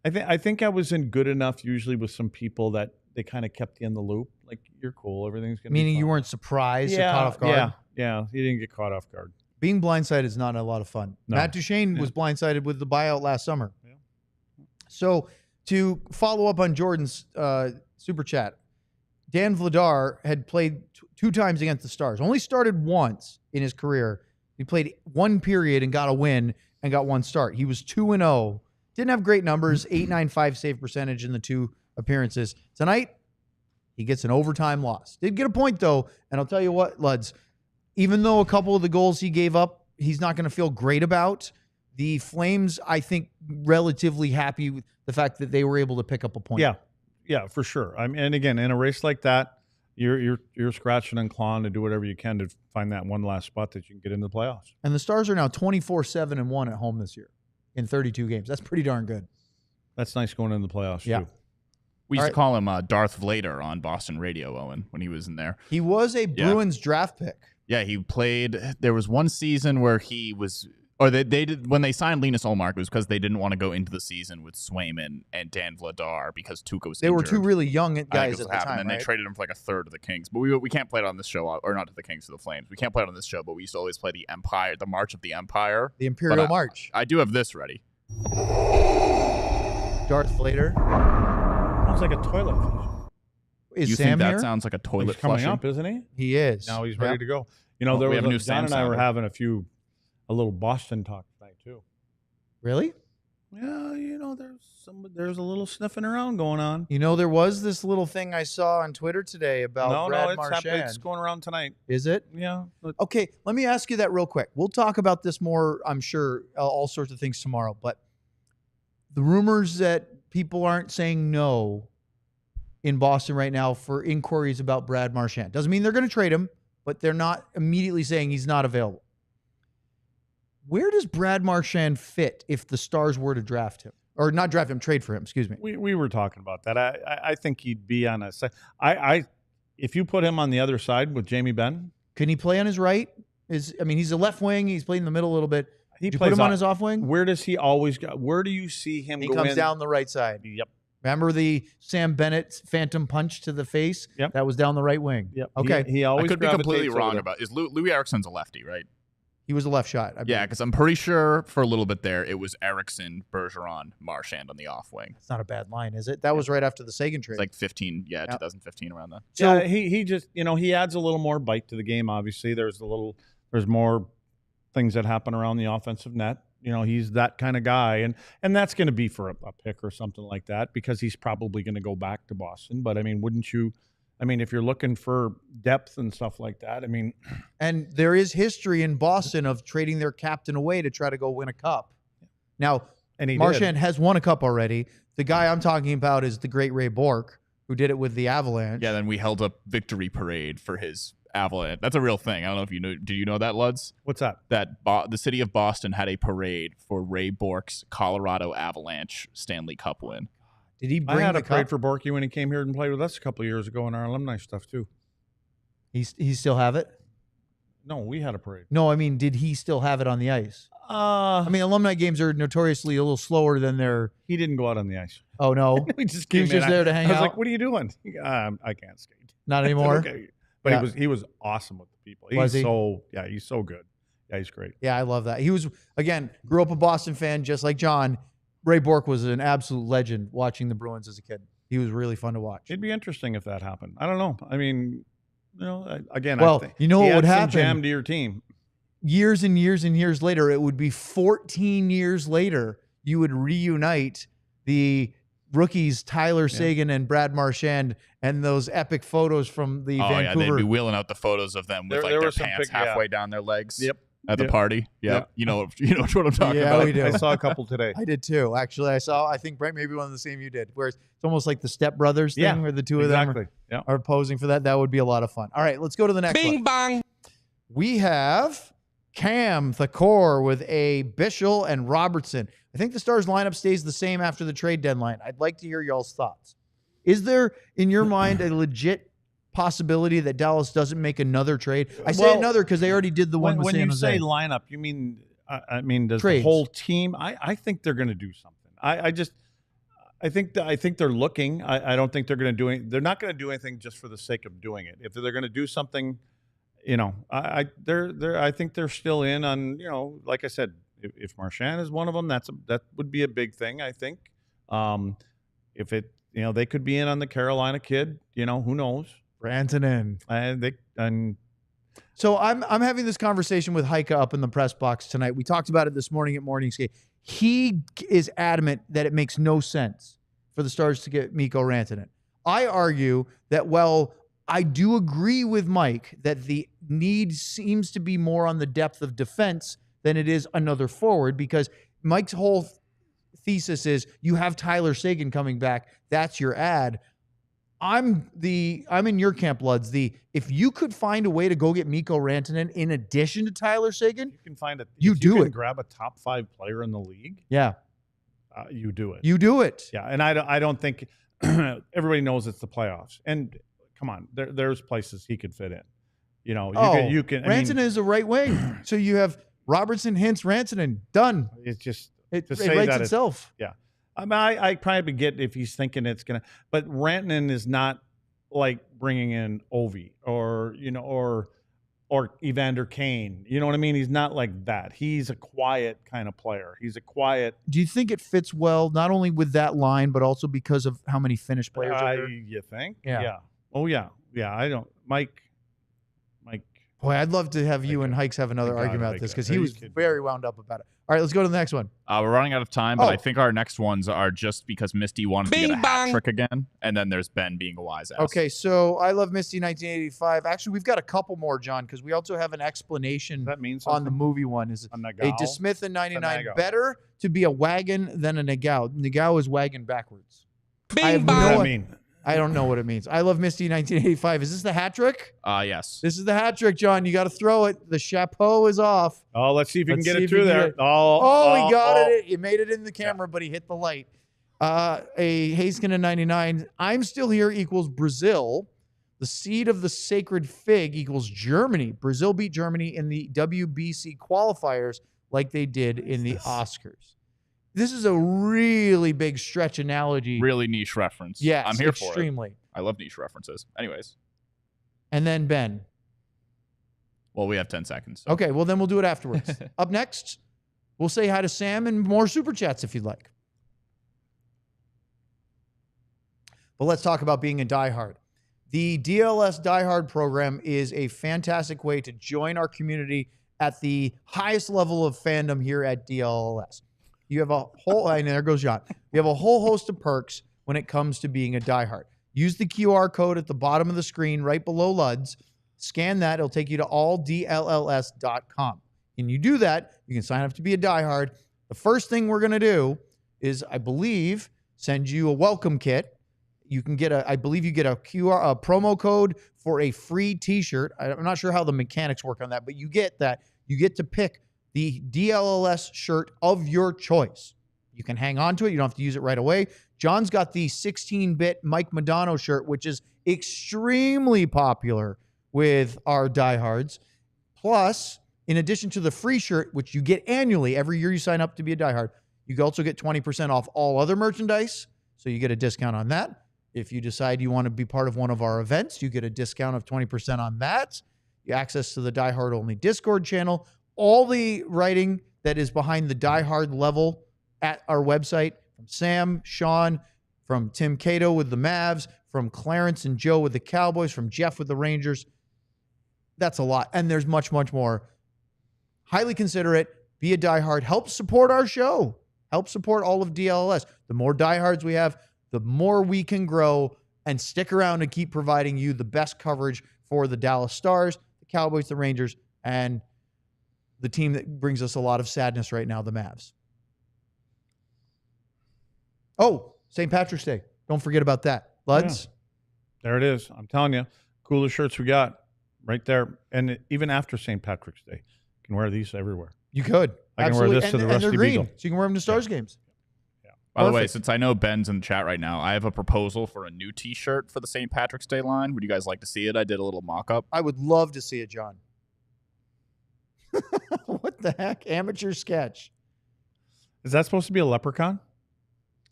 I think I was in good enough usually with some people that they kind of kept you in the loop. Like, you're cool, everything's gonna be Meaning fine. you weren't surprised or caught off guard? Yeah, you didn't get caught off guard. Being blindsided is not a lot of fun. No. Matt Duchene was blindsided with the buyout last summer. Yeah. So to follow up on Jordan's super chat, Dan Vladar had played two times against the Stars. Only started once in his career. He played one period and got a win and got one start. He was 2-0. Didn't have great numbers, .895 save percentage in the two appearances. Tonight, he gets an overtime loss. Did get a point, though, and I'll tell you what, Luds, even though a couple of the goals he gave up, he's not going to feel great about, the Flames, I think, relatively happy with the fact that they were able to pick up a point. Yeah, for sure. And again, in a race like that, you're scratching and clawing to do whatever you can to find that one last spot that you can get into the playoffs. And the Stars are now 24-7-1 at home this year in 32 games. That's pretty darn good. That's nice going into the playoffs, Yeah. too. We used to call him Darth Vader on Boston radio, Owen, when he was in there. He was a Bruins draft pick. Yeah, he played. There was one season where he was, or they did when they signed Linus Ullmark. It was because they didn't want to go into the season with Swayman and Dan Vladar because Tuukka was They injured. were two really young guys at the time, and right? they traded him for like a third of the Kings. But we can't play it on this show, or not to the Kings, to the Flames. We can't play it on this show, but we used to always play the Empire, the March of the Empire, The Imperial March. I do have this ready. Darth Vader. Sounds like a toilet flush. Is You Sam think here? that sounds like a toilet He's coming flushing? up, isn't he? He is. Now he's Yeah. ready to go. There we was have a new John and I were Sam having a little Boston talk tonight too. Really? Yeah, there's a little sniffing around going on. There was this little thing I saw on Twitter today about Brad Marchand. It's going around tonight. Is it? Yeah. Okay, let me ask you that real quick. We'll talk about this more, I'm sure, all sorts of things tomorrow. But the rumors that people aren't saying no in Boston right now for inquiries about Brad Marchand. Doesn't mean they're going to trade him, but they're not immediately saying he's not available. Where does Brad Marchand fit if the Stars were to draft him? Or not draft him, trade for him, excuse me. We were talking about that. I think he'd be on a side. If you put him on the other side with Jamie Benn. Can he play on his right? He's a left wing. He's played in the middle a little bit. Did you put plays him on his off wing? Where does he always go? Where do you see him He go comes in? down the right side. Yep. Remember the Sam Bennett phantom punch to the face? Yep. That was down the right wing. Yep. Okay. He I always could be completely gravitates wrong over about. Is Louis Eriksson's a lefty, right? He was a left shot. I Yeah, believe. because I'm pretty sure for a little bit there it was Eriksson, Bergeron, Marchand on the off wing. It's not a bad line, is it? That was right after the Sagan trade. It's like 2015 around then. So he just he adds a little more bite to the game. Obviously, there's more things that happen around the offensive net. He's that kind of guy, and that's going to be for a pick or something like that because he's probably going to go back to Boston. But wouldn't you? If you're looking for depth and stuff like that, and there is history in Boston of trading their captain away to try to go win a cup. Now, and Marchand has won a cup already. The guy I'm talking about is the great Ray Bourque, who did it with the Avalanche. Yeah, then we held a victory parade for his Avalanche. That's a real thing. I don't know if you know. Do you know that, Luds? What's that? That the city of Boston had a parade for Ray Bourque's Colorado Avalanche Stanley Cup win. Did he bring I had the a parade cup? for Borky when he came here and played with us a couple of years ago in our alumni stuff too. He still have it? No, we had a parade. No, did he still have it on the ice? Alumni games are notoriously a little slower than their. He didn't go out on the ice. Oh no, He just he came was just in. there to hang I was out. like, "What are you doing?" I can't skate. Not anymore. Okay. But Yeah. he was awesome with the people. Was he? He's so good. Yeah, he's great. Yeah, I love that. He was, again, grew up a Boston fan just like John. Ray Bourque was an absolute legend watching the Bruins as a kid. He was really fun to watch. It'd be interesting if that happened. I don't know. Again, Well, I think you know he what would adds some happen? jam to your team. Years and years and years later, it would be 14 years later, you would reunite the rookies Tyler Sagan and Brad Marchand and those epic photos from the Yeah, Vancouver. they'd be wheeling out the photos of them with There their were some pants pic- yeah. halfway down their legs. Yep. At the Yep. party. Yeah. Yep. You know what I'm talking Yeah, about. we do. I saw a couple today. I did too. Actually, I think Brent maybe one of the same you did, where it's almost like the Step Brothers thing Yeah, where the two of exactly. them Yeah. are posing for that. That would be a lot of fun. All right, let's go to the next one. Bing bang. We have Cam Thakor with a Bischel and Robertson. I think the Stars lineup stays the same after the trade deadline. I'd like to hear y'all's thoughts. Is there, in your mind, a legit possibility that Dallas doesn't make another trade? I say another because they already did the one with when San you Jose. say lineup, you mean does Trades. the whole team? I think they're going to do something. I think they're looking. I don't think they're going to do anything. They're not going to do anything just for the sake of doing it. If they're going to do something, I think they're still in on, like I said, if Marchand is one of them, that would be a big thing. I think if it, they could be in on the Carolina kid. Who knows? Rantanen. And so I'm having this conversation with Heika up in the press box tonight. We talked about it this morning at Morning Skate. He is adamant that it makes no sense for the Stars to get Mikko Rantanen. I argue that, I do agree with Mike that the need seems to be more on the depth of defense than it is another forward, because Mike's whole thesis is you have Tyler Seguin coming back. That's your ad. I'm in your camp, Luds. If you could find a way to go get Mikko Rantanen in addition to Tyler Seguin, you can find it. You do it. Grab a top 5 player in the league. Yeah, you do it. You do it. Yeah, and I don't think everybody knows it's the playoffs. And come on, there's places he could fit in. You can. Rantanen is the right wing. So you have Robertson, Hintz, Rantanen, done. It's just It to say writes that itself. Yeah. I probably get if he's thinking it's gonna, but Rantanen is not like bringing in Ovi or Evander Kane. You know what I mean? He's not like that. He's a quiet kind of player. He's a quiet. Do you think it fits well, not only with that line, but also because of how many Finnish players are there? You think? Yeah. Oh yeah. I don't. Mike. Boy, I'd love to have you and Hikes have another argument about this, because he was very wound up about it. All right, let's go to the next one. We're running out of time, but I think our next ones are just because Misty wanted to get a hat trick again, and then there's Ben being a wise ass. Okay, so I Love Misty 1985. Actually, we've got a couple more, John, because we also have an explanation on the movie one. Is a DeSmith in 99 better to be a wagon than a Nagao? Nagao is wagon backwards. I don't know what it means. I Love Misty 1985. Is this the hat trick? Yes. This is the hat trick, John. You got to throw it. The chapeau is off. Oh, let's see if you can get it through there. He got it. He made it in the camera, but he hit the light. A Haskin in 99. I'm Still Here equals Brazil. The Seed of the Sacred Fig equals Germany. Brazil beat Germany in the WBC qualifiers like they did in the Oscars. This is a really big stretch analogy. Really niche reference. Yes, I'm here extremely. for it. I love niche references. Anyways. And then Ben. Well, we have 10 seconds. So. Okay, well, then we'll do it afterwards. Up next, we'll say hi to Sam and more Super Chats if you'd like. But let's talk about being a diehard. The DLS Diehard program is a fantastic way to join our community at the highest level of fandom here at DLLS. You have a whole, and there goes John. You have a whole host of perks when it comes to being a diehard. Use the QR code at the bottom of the screen right below LUDS. Scan that. It'll take you to alldlls.com. And you do that, you can sign up to be a diehard. The first thing we're going to do is, I believe, send you a welcome kit. You can get I believe you get a promo code for a free t-shirt. I'm not sure how the mechanics work on that, but you get that. You get to pick the DLLS shirt of your choice. You can hang on to it. You don't have to use it right away. John's got the 16-bit Mike Modano shirt, which is extremely popular with our diehards. Plus, in addition to the free shirt, which you get annually, every year you sign up to be a diehard, you can also get 20% off all other merchandise. So you get a discount on that. If you decide you want to be part of one of our events, you get a discount of 20% on that. You access to the diehard only Discord channel. All the writing that is behind the diehard level at our website, from Sam, Sean, from Tim Cato with the Mavs, from Clarence and Joe with the Cowboys, from Jeff with the Rangers. That's a lot. And there's much, much more. Highly consider it. Be a diehard. Help support our show. Help support all of DLLS. The more diehards we have, the more we can grow and stick around and keep providing you the best coverage for the Dallas Stars, the Cowboys, the Rangers, and the team that brings us a lot of sadness right now, the Mavs. Oh, St. Patrick's Day. Don't forget about that. Luds? Yeah. There it is. I'm telling you, coolest shirts we got. right there. And even after St. Patrick's Day, you can wear these everywhere. You could. I can wear this to the and they're Rusty green, Beagle. so you can wear them to Stars games. By the way, Perfect. since I know Ben's in the chat right now, I have a proposal for a new T-shirt for the St. Patrick's Day line. Would you guys like to see it? I did a little mock-up. I would love to see it, John. What the heck? Amateur sketch. Is that supposed to be a leprechaun?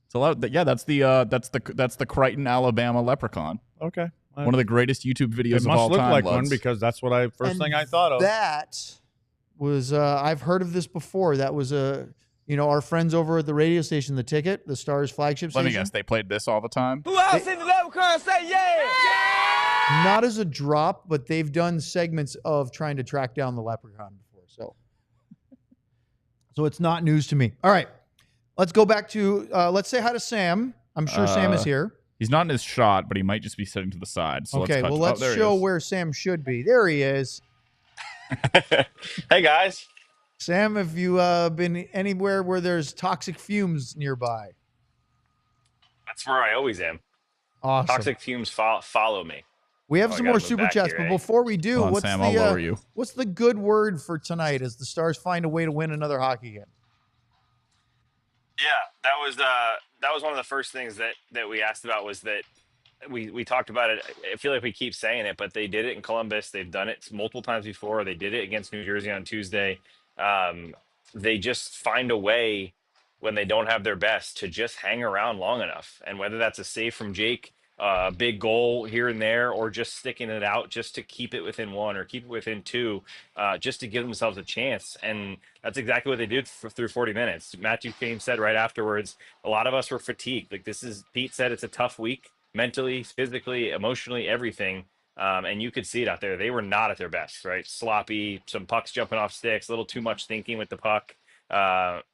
It's a lot. Yeah, that's the Crichton, Alabama leprechaun. Okay. One of the greatest YouTube videos It of must all look time. like one Luds. because that's what first thing I thought of. That was I've heard of this before. That was our friends over at the radio station, The Ticket, the Stars flagship Let station. me guess, they played this all the time. Who else in the leprechaun say yeah? Not as a drop, but they've done segments of trying to track down the leprechaun before. So it's not news to me. All right. Let's go back to let's say hi to Sam. I'm sure Sam is here. He's not in his shot, but he might just be sitting to the side. So Okay, let's there he show is. where Sam should be. There he is. Hey guys. Sam, have you been anywhere where there's toxic fumes nearby? That's where I always am. Awesome. Toxic fumes follow me. We have Oh, I some gotta more move super back chats, here, but eh? before we do, Come on, what's Sam, I'll lower you. what's the good word for tonight as the Stars find a way to win another hockey game? Yeah, that was one of the first things that we asked about was that we talked about it. I feel like we keep saying it, but they did it in Columbus. They've done it multiple times before. They did it against New Jersey on Tuesday. They just find a way when they don't have their best to just hang around long enough. And whether that's a save from Jake, a big goal here and there, or just sticking it out just to keep it within one or keep it within two, just to give themselves a chance. And that's exactly what they did through 40 minutes. Matthew Kane said right afterwards, a lot of us were fatigued. Like Pete said, it's a tough week, mentally, physically, emotionally, everything. And you could see it out there. They were not at their best, right? Sloppy, some pucks jumping off sticks, a little too much thinking with the puck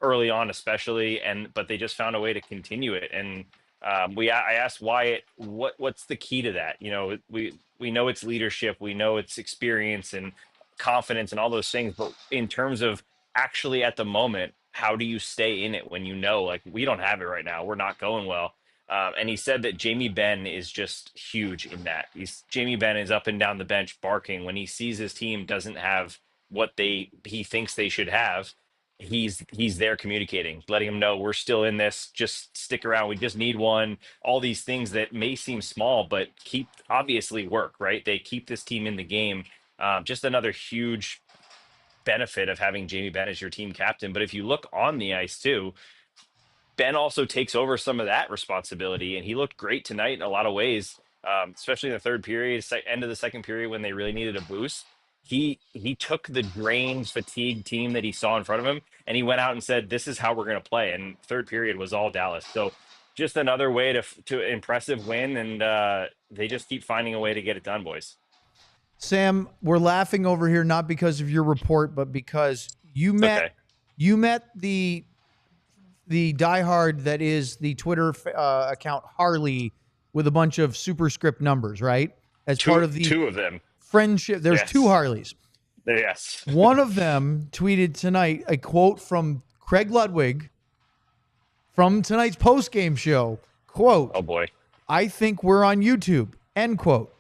early on, especially. But they just found a way to continue it. And I asked Wyatt, what's the key to that? You know, we know it's leadership, we know it's experience and confidence and all those things. But in terms of actually at the moment, how do you stay in it when you know, like, we don't have it right now, we're not going well? And he said that Jamie Benn is just huge in that. Jamie Benn is up and down the bench barking when he sees his team doesn't have what he thinks they should have. He's there communicating, letting them know we're still in this. Just stick around. We just need one. All these things that may seem small, but obviously work, right? They keep this team in the game. Just another huge benefit of having Jamie Benn as your team captain. But if you look on the ice too, Ben also takes over some of that responsibility, and he looked great tonight in a lot of ways, especially in the third period, end of the second period when they really needed a boost. He took the drained, fatigued team that he saw in front of him, and he went out and said, "This is how we're going to play." And third period was all Dallas. So just another way to impressive win, and they just keep finding a way to get it done, boys. Sam, we're laughing over here not because of your report, but because you met the diehard that is the Twitter account Harley with a bunch of superscript numbers, right? As part of the two of them. Friendship. There's Yes. two Harleys. Yes. One of them tweeted tonight a quote from Craig Ludwig from tonight's post-game show. Quote, Oh boy. "I think we're on YouTube." End quote.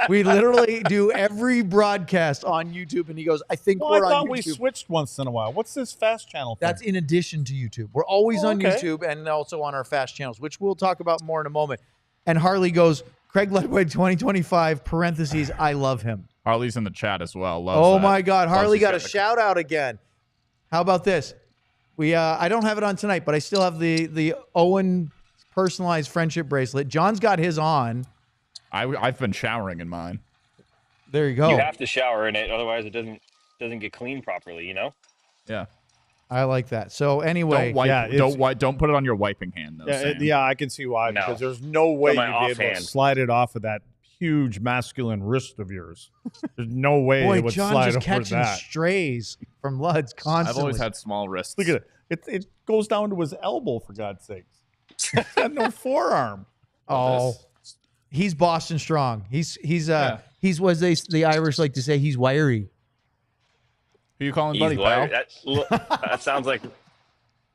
We literally do every broadcast on YouTube, and he goes, "I think Well, we're I thought on we YouTube." switched once in a while. What's this fast channel thing? That's in addition to YouTube. We're always on okay. YouTube and also on our fast channels, which we'll talk about more in a moment. And Harley goes, "Craig Ludwig 2025, parentheses, I love him." Harley's in the chat as well. Loves Oh that. my God. Harley got a Loves shout out again. How about this? I don't have it on tonight, but I still have the Owen personalized friendship bracelet. John's got his on. I've been showering in mine. There you go. You have to shower in it, otherwise it doesn't get cleaned properly, you know? Yeah. I like that. So anyway, Don't put it on your wiping hand though. Sam. Yeah, I can see why. No. Because there's no way my you'd be able to offhand. slide it off of that huge masculine wrist of yours. There's no way boy, it would John slide just over catching that. strays from Luds constantly. I've always had small wrists. Look at it. It goes down to his elbow, for God's sakes. He's got no forearm. Oh, he's Boston strong. He's Yeah. what the Irish like to say. He's wiry. Who you calling He's buddy, wired. pal? That sounds like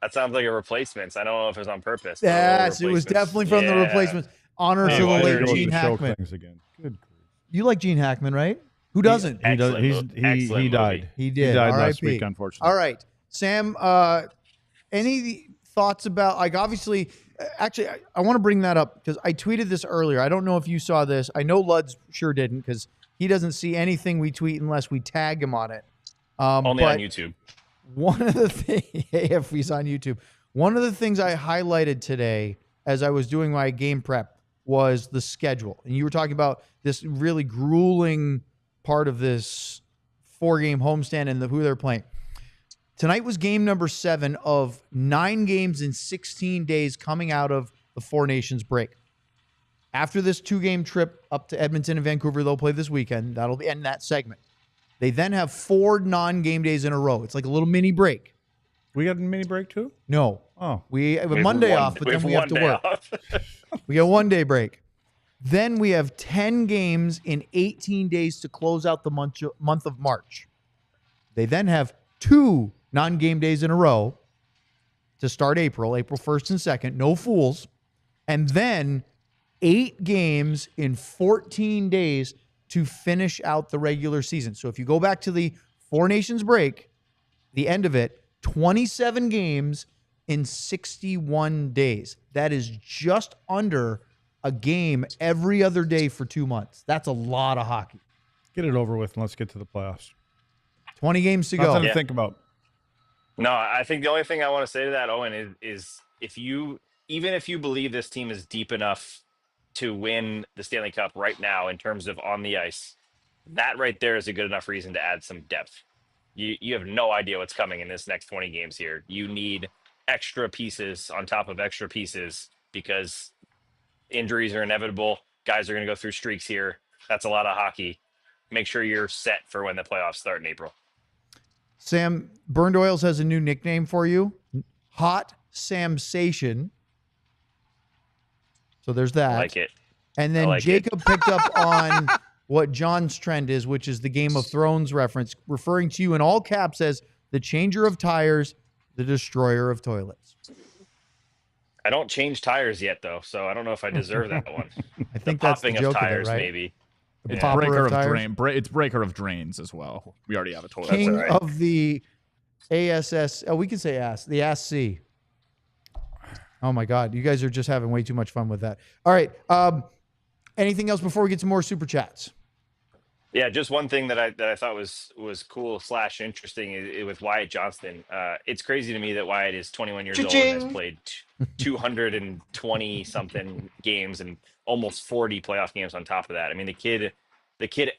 a replacement. I don't know if it was on purpose. but a Yes, it was replacement. definitely from the Yeah. replacements. honor Hey, to the why late are you Gene the show Hackman. things again. Good grief. You like Gene Hackman, right? Who doesn't? He does. Excellent He died. movie. He did. died last R.I.P. week, unfortunately. All right, Sam. Any thoughts about, like, obviously? Actually, I want to bring that up because I tweeted this earlier. I don't know if you saw this. I know Luds sure didn't because he doesn't see anything we tweet unless we tag him on it. Only but on YouTube. one of the things, if he's on YouTube, one of the things I highlighted today as I was doing my game prep was the schedule. And you were talking about this really grueling part of this 4-game homestand and who they're playing. Tonight was game number 7 of 9 games in 16 days coming out of the Four Nations break. After this 2-game trip up to Edmonton and Vancouver, they'll play this weekend. That'll end that segment. They then have 4 non-game days in a row. It's like a little mini break. We got a mini break too? No. Oh. We have a We have Monday one- off, but we then we have to one work. day off. We got a 1-day break. Then we have 10 games in 18 days to close out the month of March. They then have 2 non-game days in a row to start April 1st and 2nd. No fools. And then 8 games in 14 days to finish out the regular season. So if you go back to the Four Nations break, the end of it, 27 games in 61 days. That is just under a game every other day for 2 months. That's a lot of hockey. Get it over with and let's get to the playoffs. 20 games to go. Nothing to think about. No, I think the only thing I want to say to that, Owen, is even if you believe this team is deep enough to win the Stanley Cup right now in terms of on the ice, that right there is a good enough reason to add some depth. You have no idea what's coming in this next 20 games here. You need extra pieces on top of extra pieces because injuries are inevitable. Guys are going to go through streaks here. That's a lot of hockey. Make sure you're set for when the playoffs start in April. Sam, Burned Oils has a new nickname for you. Hot Samsation. So there's that. I like it. And then like it. Jacob picked up on what John's trend is, which is the Game of Thrones reference, referring to you in all caps as the changer of tires, the destroyer of toilets. I don't change tires yet, though, so I don't know if I deserve that one. I think that's the Popping joke of tires, of it, right? maybe. The It's popper breaker of of tires. drain. It's breaker of drains as well. We already have a toilet. King right. of the ASS. Oh, we can say ass. The ASC. Oh my God, you guys are just having way too much fun with that. All right. Anything else before we get to more super chats? Yeah, just one thing that I thought was cool / interesting is with Wyatt Johnston. It's crazy to me that Wyatt is 21 years old and has played 220 something games and almost 40 playoff games on top of that. I mean, the kid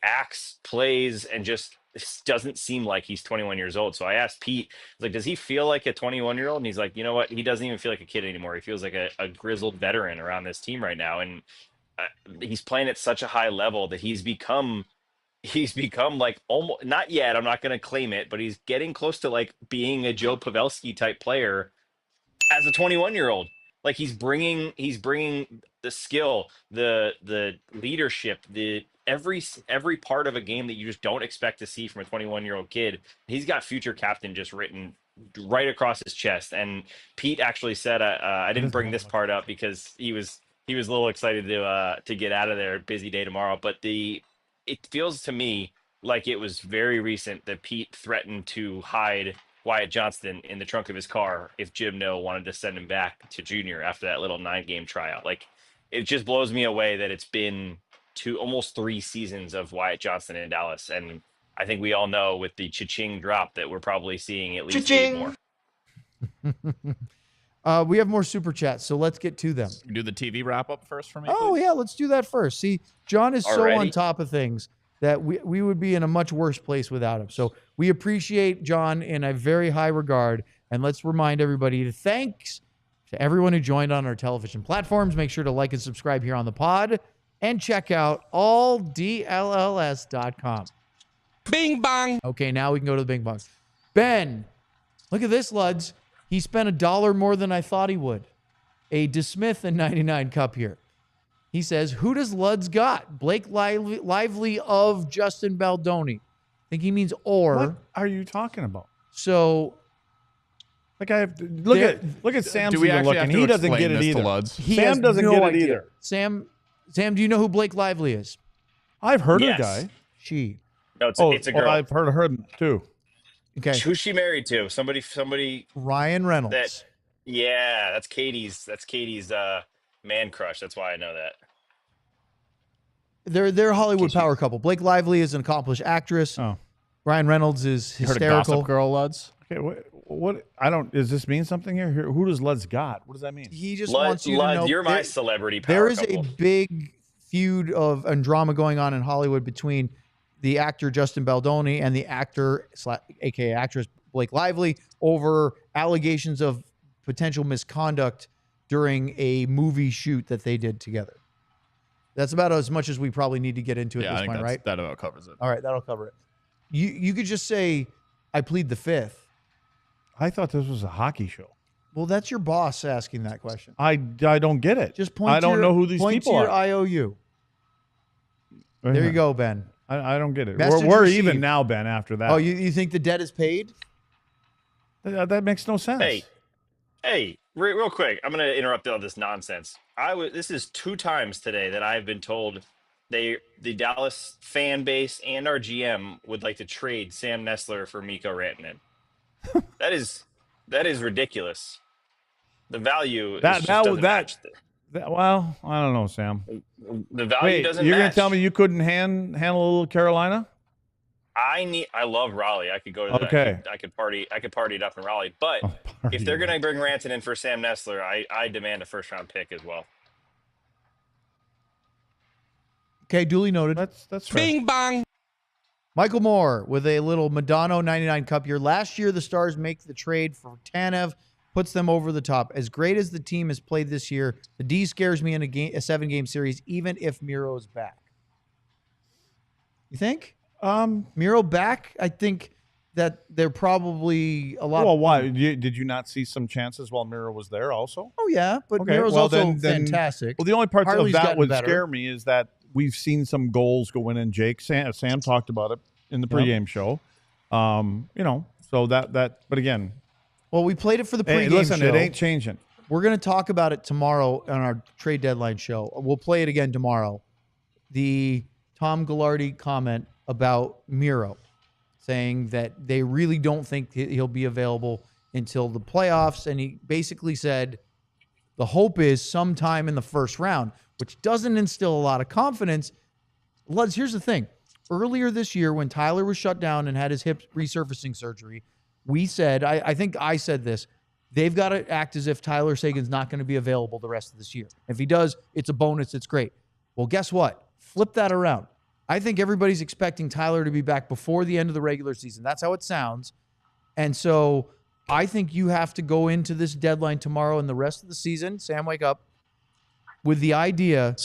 acts, plays, and just doesn't seem like he's 21 years old. So I asked Pete, like, does he feel like a 21-year-old? And he's like, you know what? He doesn't even feel like a kid anymore. He feels like a grizzled veteran around this team right now. And he's playing at such a high level that he's become like almost, not yet, I'm not going to claim it, but he's getting close to like being a Joe Pavelski type player as a 21-year-old. Like he's bringing the skill, the leadership, the every part of a game that you just don't expect to see from a 21-year-old kid. He's got future captain just written right across his chest. And Pete actually said, I didn't bring this part up because he was a little excited to get out of there. Busy day tomorrow, but it feels to me like it was very recent that Pete threatened to hide Wyatt Johnston in the trunk of his car if Jim No wanted to send him back to junior after that little 9-game tryout. Like, it just blows me away that it's been almost 3 seasons of Wyatt Johnston in Dallas. And I think we all know with the cha-ching drop that we're probably seeing at least 8 more. We have more super chats, so let's get to them. Do the TV wrap up first for me. Oh, please? yeah, let's do that first. See, John is so on Already? top of things that we would be in a much worse place without him. So we appreciate John in a very high regard. And let's remind everybody, thanks to everyone who joined on our television platforms. Make sure to like and subscribe here on the pod and check out alldlls.com. Bing bang. Okay, now we can go to the Bing Bong. Ben, look at this, Luds. He spent $1 more than I thought he would. A DeSmith and 99 cup here. He says, who does Luds got? Blake Lively of Justin Baldoni. I think he means or. What are you talking about? So Like I have to, look at Sam's Do we actually looking. have to He doesn't explain get it this either. to Luds? He Sam has doesn't no get it idea. either. Sam, do you know who Blake Lively is? I've heard of Yes. the guy. She. No, it's a girl. I've heard of her too. Okay. Who's she married to? Somebody. Ryan Reynolds. That. Yeah, that's Katie's. That's Katie's man crush. That's why I know that. They're a Hollywood power couple. Blake Lively is an accomplished actress. Oh. Ryan Reynolds is You heard of hysterical. Gossip Girl, Luds? Okay, what? I don't. Does this mean something here? Who does Lud's got? What does that mean? He just Lud, wants you to know you're my there- celebrity power there is couple. a big feud and drama going on in Hollywood between the actor Justin Baldoni and the actor, aka actress Blake Lively, over allegations of potential misconduct during a movie shoot that they did together. That's about as much as we probably need to get into at Yeah, I this think point, right? that about covers it. All right, that'll cover it. You could just say, I plead the fifth. I thought this was a hockey show. Well, that's your boss asking that question. I don't get it. Just point. I don't know who these people to your are. IOU. There you go, Ben. I don't get it. Message We're received. even now, Ben. After that. Oh, you think the debt is paid? That makes no sense. Hey, real quick. I'm gonna interrupt all this nonsense. This is 2 times today that I've been told the Dallas fan base and our GM would like to trade Sam Nestler for Mikko Rantanen. that is ridiculous. The value is just doesn't match. Well, I don't know, Sam. The value doesn't you're match. gonna tell me you couldn't handle a little Carolina? I love Raleigh. I could go to that. Okay. I could party it up in Raleigh. But if they're going to bring Rantanen for Sam Nestler, I demand a first-round pick as well. Okay, duly noted. That's fair. Bing bang. Michael Moore with a little Madonna 99 Cup year. Last year, the Stars make the trade for Tanev, puts them over the top. As great as the team has played this year, the D scares me in a 7-game series, even if Miro's back. You think? Miro back? I think that they're probably a lot. Well, why did you not see some chances while Miro was there? Also, Oh yeah, but Okay, Miro's well, also then- fantastic. well, the only part Harley's of that gotten would better. scare me is that we've seen some goals go in, and Jake Sam talked about it in the pregame show. So that. But again, Well, we played it for the pregame hey, listen, show. it ain't changing. We're going to talk about it tomorrow on our trade deadline show. We'll play it again tomorrow. The Tom Ghilardi comment about Miro, saying that they really don't think he'll be available until the playoffs. And he basically said the hope is sometime in the first round, which doesn't instill a lot of confidence. Luds, here's the thing. Earlier this year, when Tyler was shut down and had his hip resurfacing surgery, we said, I think I said this, they've got to act as if Tyler Seguin's not going to be available the rest of this year. If he does, it's a bonus. It's great. Well, guess what? Flip that around. I think everybody's expecting Tyler to be back before the end of the regular season. That's how it sounds. And so I think you have to go into this deadline tomorrow and the rest of the season, Sam, wake up, with the idea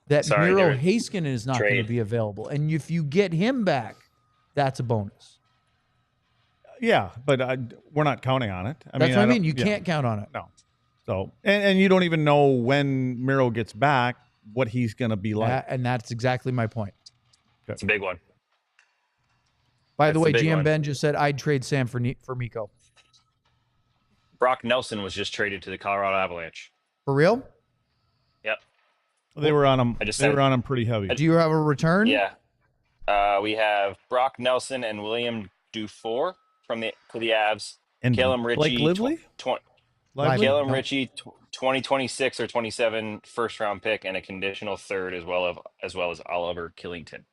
that Miro Heiskanen is not going to be available. And if you get him back, that's a bonus. Yeah, but we're not counting on it. That's what I mean. You can't count on it. No. So and you don't even know when Miro gets back what he's going to be like. And that's exactly my point. It's a big one. By the way, That's the big GM one. Ben just said I'd trade Sam for Mikko. Brock Nelson was just traded to the Colorado Avalanche. For real? Yep. They were on him. I just They said- were on him pretty heavy. Do you have a return? Yeah. We have Brock Nelson and William Dufour for the Avs. And Calum Ritchie. Blake Lively? Lively? Calum No. Ritchie, 2026 or 27 first-round pick and a conditional third as well as Oliver Killington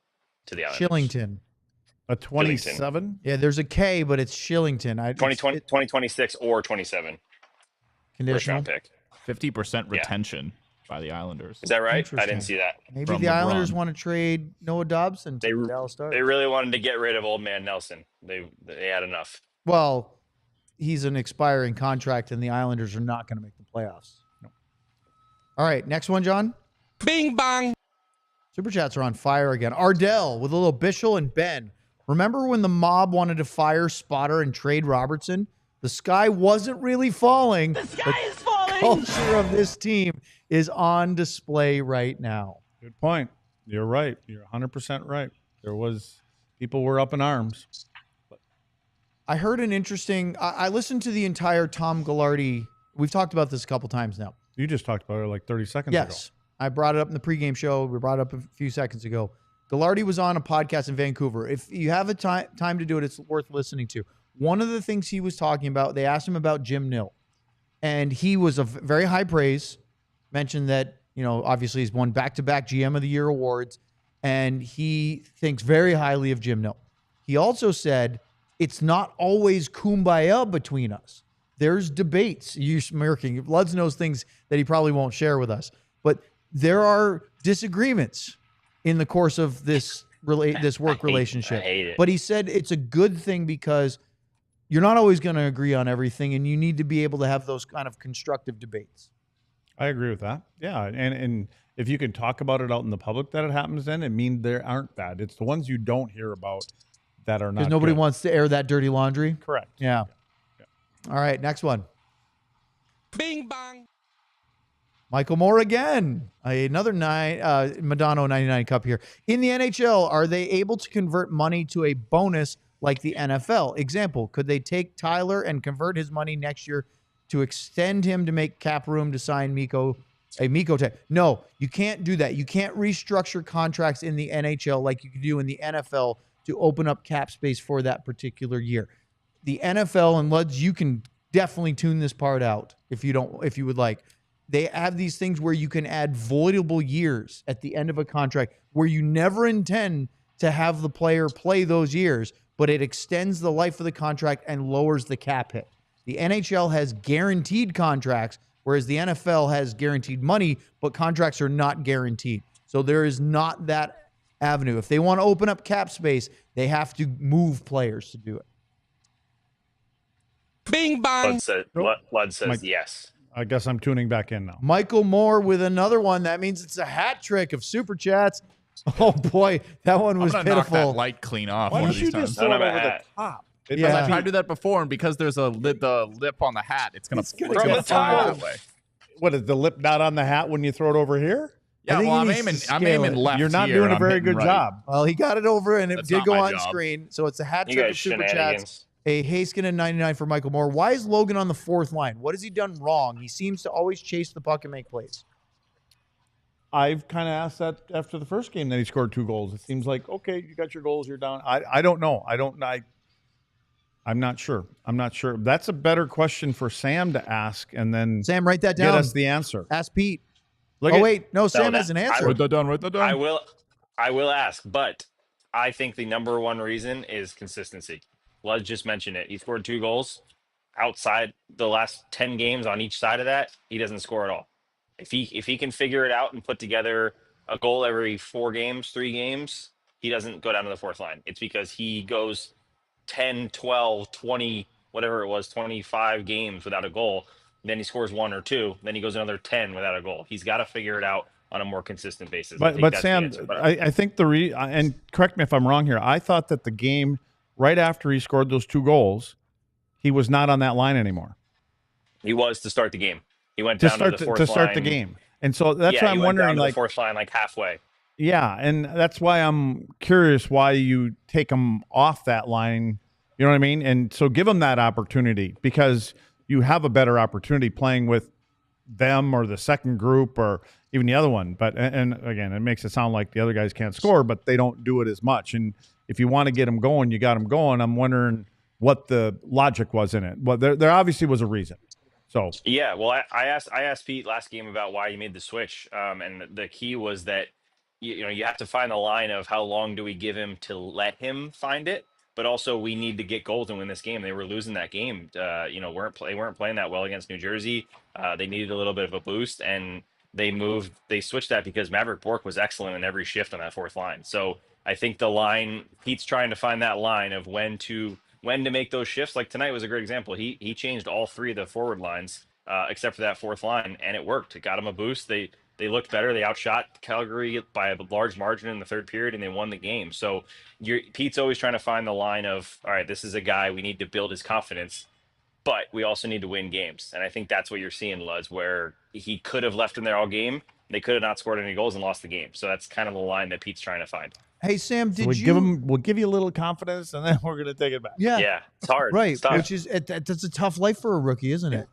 to the Islanders. Shillington. A 27? Yeah, there's a K, but it's Shillington. 2026 or 27 conditional. first-round pick. 50% retention by the Islanders. Is that right? I Interesting. didn't see that. Maybe From the Islanders LeBron. want to trade Noah Dobson to the Dallas Stars. They really wanted to get rid of old man Nelson. They had enough. Well, he's an expiring contract, and the Islanders are not going to make the playoffs. No. All right, next one, John. Bing bang. Super chats are on fire again. Ardell with a little Bischel and Ben. Remember when the mob wanted to fire Spotter and trade Robertson? The sky wasn't really falling. The sky is falling. Culture of this team is on display right now. Good point. You're right. You're 100% right. People were up in arms. I heard an interesting. I listened to the entire Tom Gillardi. We've talked about this a couple times now. You just talked about it like 30 seconds ago. Yes, I brought it up in the pregame show. We brought it up a few seconds ago. Gillardi was on a podcast in Vancouver. If you have a time to do it, it's worth listening to. One of the things he was talking about, they asked him about Jim Nill, and he was a very high praise. Mentioned that, you know, obviously he's won back-to-back GM of the Year awards, and he thinks very highly of Jim Nill. He also said it's not always kumbaya between us. There's debates. You're smirking. Luds knows things that he probably won't share with us, but there are disagreements in the course of this work relationship. I hate it. But he said it's a good thing because you're not always going to agree on everything, and you need to be able to have those kind of constructive debates. I agree with that. Yeah, and if you can talk about it out in the public that it happens in, it means there aren't bad. It's the ones you don't hear about that are not. Because nobody good. wants to air that dirty laundry. Correct. Yeah. All right, next one. Bing bang. Michael Moore again. Another Madonna 99 Cup here. In the NHL, are they able to convert money to a bonus like the NFL? Example, could they take Tyler and convert his money next year to extend him to make cap room to sign Mikko tag? No, you can't do that. You can't restructure contracts in the NHL like you can do in the NFL to open up cap space for that particular year. The NFL, and Luds, you can definitely tune this part out if you would like. They have these things where you can add voidable years at the end of a contract where you never intend to have the player play those years, but it extends the life of the contract and lowers the cap hit. The NHL has guaranteed contracts, whereas the NFL has guaranteed money, but contracts are not guaranteed. So there is not that avenue. If they want to open up cap space, they have to move players to do it. Bing bang. Lud says Mike. yes. I guess I'm tuning back in now. Michael Moore with another one. That means it's a hat trick of super chats. Oh boy, that one was I'm gonna knock pitiful. that light clean off Why one don't of you these just times. throw it Don't over have a the hat. top? Yeah. Because I tried to do that before, and because there's a the lip on the hat, it's gonna gonna fly get that fired. way. What is the lip not on the hat when you throw it over here? Yeah, think well, he I'm needs to aiming scale it. left. You're not here, doing and a I'm very hitting good right. job. Well, he got it over, and it That's did not go my on job. screen. So it's a hat You trick guys of super chats. shenanigans. A Haskin 99 for Michael Moore. Why is Logan on the fourth line? What has he done wrong? He seems to always chase the puck and make plays. I've kind of asked that after the first game that he scored 2 goals. It seems like, okay, you got your goals, you're down. I don't know. I'm not sure. That's a better question for Sam to ask, and then Sam, write that get down. us the answer. Ask Pete. Look Oh, at- wait. No, Sam that- has an I answer. Write that down. Write that down. I will ask, but I think the number one reason is consistency. Lud just mentioned it. He scored 2 goals. Outside the last 10 games on each side of that, he doesn't score at all. If he can figure it out and put together a goal every 4 games, 3 games, he doesn't go down to the fourth line. It's because he goes 10, 12, 20, whatever it was, 25 games without a goal. Then he scores 1 or 2. Then he goes another 10 without a goal. He's got to figure it out on a more consistent basis. I think But that's the Sam, answer. But I think and correct me if I'm wrong here, I thought that the game right after he scored those 2 goals, he was not on that line anymore. he was to start the game. He went To down start to the fourth to start line. the game. And so that's Yeah, why he I'm went down wondering, to the like, fourth line, like halfway. yeah, and that's why I'm curious why you take him off that line. You know what I mean? And so give him that opportunity, because you have a better opportunity playing with them or the second group or even the other one. But and again, it makes it sound like the other guys can't score, but they don't do it as much. And if you want to get them going, you got them going. I'm wondering what the logic was in it. Well, there obviously was a reason. So Yeah, well, I asked Pete last game about why he made the switch, and the key was that you have to find the line of how long do we give him to let him find it, but also we need to get goals and win this game. They were losing that game. They weren't playing that well against New Jersey. They needed a little bit of a boost, and they switched that because Maverick Bourque was excellent in every shift on that fourth line. So I think the line, Pete's trying to find that line of when to make those shifts. Like tonight was a great example. He changed all 3 of the forward lines except for that fourth line, and it worked. It got him a boost. They looked better. They outshot Calgary by a large margin in the third period, and they won the game. So Pete's always trying to find the line of, all right, this is a guy we need to build his confidence, but we also need to win games. And I think that's what you're seeing, Luz, where he could have left him there all game. They could have not scored any goals and lost the game. So that's kind of the line that Pete's trying to find. Hey, Sam, did We'll give you a little confidence, and then we're going to take it back. Yeah. Yeah, it's hard. Right. It's tough. Which is that's a tough life for a rookie, isn't it?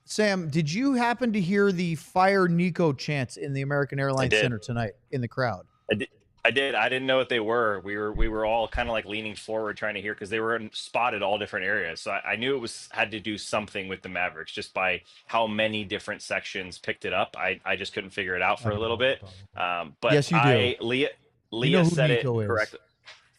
Sam, did you happen to hear the Fire Nico chants in the American Airlines Center tonight in the crowd? I did. I didn't know what they were. We were all kind of like leaning forward trying to hear because they were spotted all different areas. So I knew it had to do something with the Mavericks just by how many different sections picked it up. I just couldn't figure it out for a little bit. But Yes, you do. Leah You know who said Nico it is. correctly.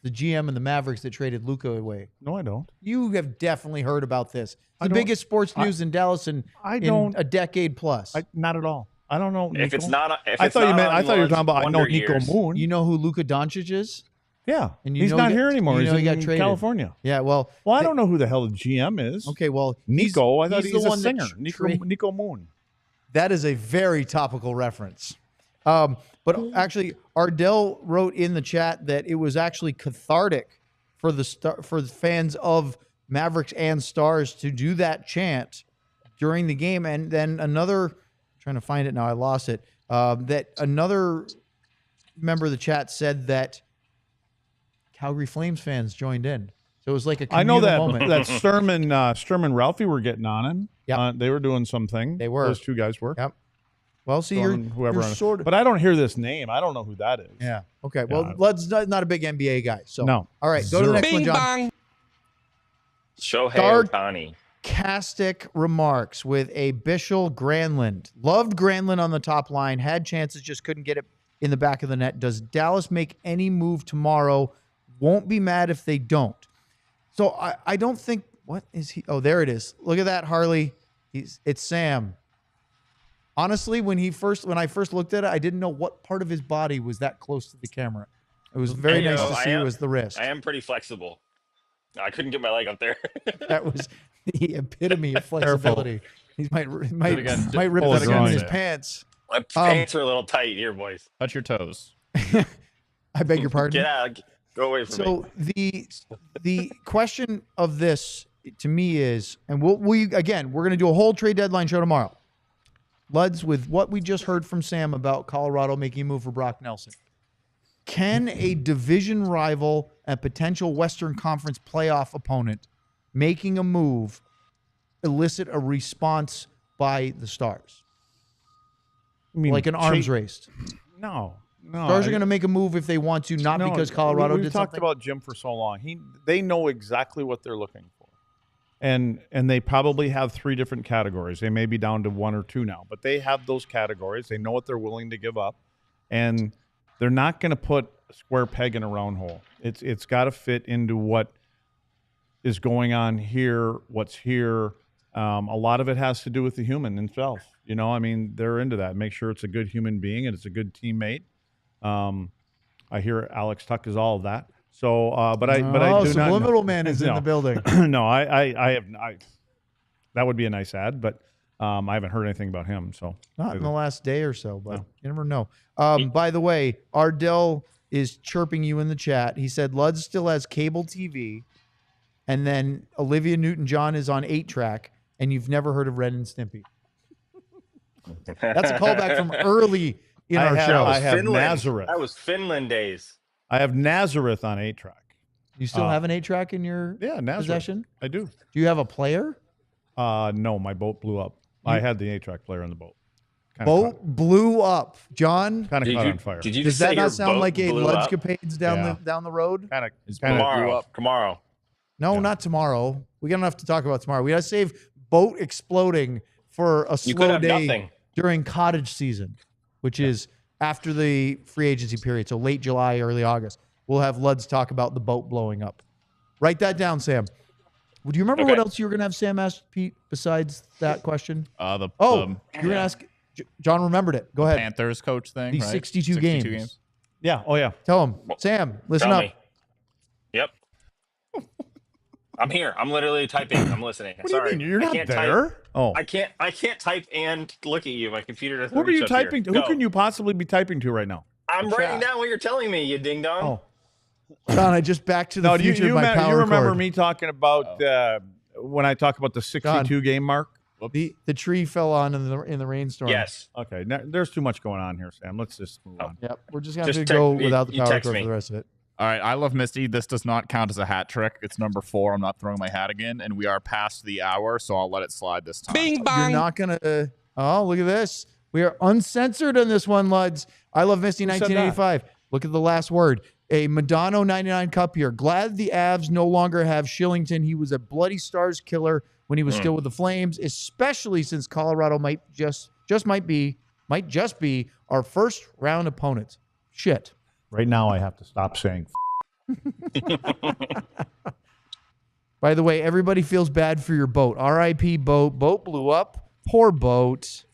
The GM and the Mavericks that traded Luka away. No, I don't. You have definitely heard about this. I The don't- biggest sports news in Dallas in a decade plus. Not at all. I don't know. If it's Nico. not, I thought you were talking about. I know Wonder Nico Years. Moon. You know who Luka Doncic is? Yeah, And you he's know not he got- here anymore. you He's know he got in traded. California. Yeah, well, Well, I don't know who the hell the GM is. okay, well, Nico. I thought he's he's the a one that singer. Nico Moon. That is a very topical reference. But actually, Ardell wrote in the chat that it was actually cathartic for the fans of Mavericks and Stars to do that chant during the game. And then trying to find it now, I lost it. That another member of the chat said that Calgary Flames fans joined in. So it was like a I know communal that moment. that Sturm and Ralphie were getting on him. Yep. They were doing something. They were. Those two guys were. Yep. Well, see, Sturm and you're sort of. But I don't hear this name. I don't know who that is. Yeah. Okay. Well, Yeah. Led's not a big NBA guy. So No. All right. Go to the next one, Bing John. bang. Shohei Dark- Ohtani. Sarcastic remarks with a Bishel Granlund. Loved Granlund on the top line. Had chances, just couldn't get it in the back of the net. Does Dallas make any move tomorrow? Won't be mad if they don't. So I don't think. What is he? Oh, there it is. Look at that, Harley. It's Sam. Honestly, when I first looked at it, I didn't know what part of his body was that close to the camera. It was very nice to see it was the wrist. I am pretty flexible. I couldn't get my leg up there. That was the epitome of flexibility. He might rip again. that Pull again in it his down. pants. My pants are a little tight here, boys. Touch your toes. I beg your pardon. Get out. Go away from me. So the question of this to me is, and we're going to do a whole trade deadline show tomorrow. Luds, with what we just heard from Sam about Colorado making a move for Brock Nelson, can a division rival and potential Western Conference playoff opponent making a move elicit a response by the Stars? I mean, Like an arms race. No. Stars are going to make a move if they want to, not because Colorado We've did talked something. about Jim for so long. They know exactly what they're looking for, and they probably have 3 different categories. They may be down to 1 or 2 now, but they have those categories. They know what they're willing to give up, and they're not going to put a square peg in a round hole. It's got to fit into what is going on here, what's here. A lot of it has to do with the human himself. You know, I mean, they're into that. Make sure it's a good human being and it's a good teammate. I hear Alex Tuck is all of that. So, but I do not. Subliminal Man is in No. the building. No, I have. That would be a nice ad, but I haven't heard anything about him. So Not in the last day or so, but No. you never know. By the way, Ardell is chirping you in the chat. He said Lud still has cable TV, and then Olivia Newton-John is on 8-track, and you've never heard of Ren and Stimpy. That's a callback from early in our show. I have Finland. Nazareth. That was Finland days. I have Nazareth on 8-track. You still have an 8-track in your Yeah, Nazareth. possession? I do. Do you have a player? No, my boat blew up. I had the 8-track player in the boat. Boat blew up. John, Kind of Did caught you, on fire. did you does just that say your not sound boat like a blew up? Ludscapades down the road? Kind of. Tomorrow. No, not tomorrow. We got enough to talk about tomorrow. We got to save boat exploding for a You could slow have day nothing. during cottage season, which is after the free agency period. So late July, early August. We'll have Luds talk about the boat blowing up. Write that down, Sam. Do you remember what Okay. else you were going to have Sam ask Pete besides that question? The Oh, you were going to ask. John remembered it. Go ahead. Panthers coach thing. The right? 62 games. Yeah. Oh, yeah. Tell him. Sam, listen Tell up. me. Yep. I'm here. I'm literally typing. I'm listening. What Sorry. do you mean? You're I not can't there? Type. Oh. I can't type and look at you. My computer doesn't. What are reach you up here. typing to? Go. Who can you possibly be typing to right now? I'm writing down what you're telling me, you ding dong. Oh. John, I just back to the No, future you my power remember cord. me talking about when I talk about the 62 game mark? The tree fell on in the rainstorm. Yes. Okay, there's too much going on here, Sam. Let's just move on. Yep. We're just going to Just go text- without the you power text cord me. for the rest of it. All right, I love Misty. This does not count as a hat trick. It's number 4. I'm not throwing my hat again, and we are past the hour, so I'll let it slide this time. Bing You're bang. not going to. Oh, look at this. We are uncensored on this one, Luds. I love Misty Who said 1985. Look at the last word. A Madonna 99 cup here. Glad the Avs no longer have Shillington. He was a bloody Stars killer when he was still with the Flames, especially since Colorado might just be our first round opponent. Shit. Right now, I have to stop saying. By the way, everybody feels bad for your boat. R.I.P. boat. Boat blew up. Poor boat.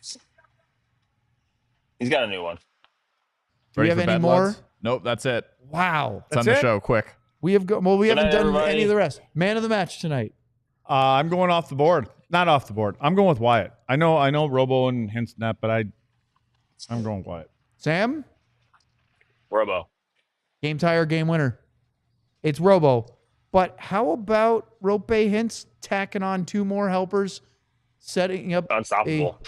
He's got a new one. Do we Ready have for any bed, more? lads? Nope, that's it. Wow. It's on That's the it? show. Quick. We have we haven't night, done everybody. any of the rest. Man of the match tonight. I'm going off the board. Not off the board. I'm going with Wyatt. I know Robo and hints net, but I'm going with Wyatt. Sam? Robo. Game tie or game winner? It's Robo. But how about Rope Hints tacking on 2 more helpers, setting up Unstoppable.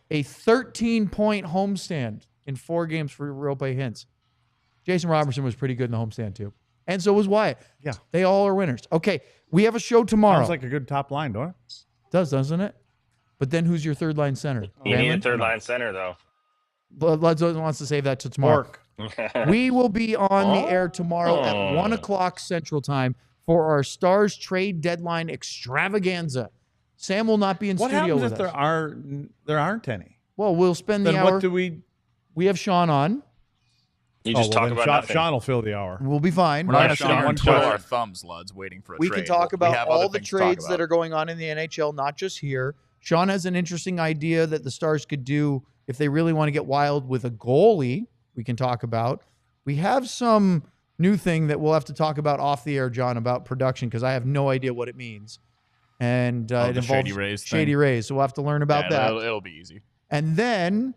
a 13-point homestand in 4 games for Rope Hints? Jason Robertson was pretty good in the homestand too. And so was Wyatt. Yeah. They all are winners. Okay, we have a show tomorrow. Sounds like a good top line, don't it? Doesn't it? But then who's your third line center? You need a Galen? third line center, though. Luds wants to save that to tomorrow. We will be on the air tomorrow at 1 o'clock Central Time for our Stars trade deadline extravaganza. Sam will not be in What studio happens with if us. there aren't any? Well, we'll spend the Then hour. what do we? We have Sean on. You just talk about nothing. Sean will fill the hour. We'll be fine. We're not going to Sean, sit here one and twiddle shot. our thumbs, Luds, waiting for a We trade. can talk We about have all other the things to talk trades that about. are going on in the NHL, not just here. Sean has an interesting idea that the Stars could do if they really want to get wild with a goalie. We can talk about. We have some new thing that we'll have to talk about off the air, John, about production, because I have no idea what it means. And Oh, it the involves Shady Rays thing? Shady Rays. So we'll have to learn about that. It'll be easy. And then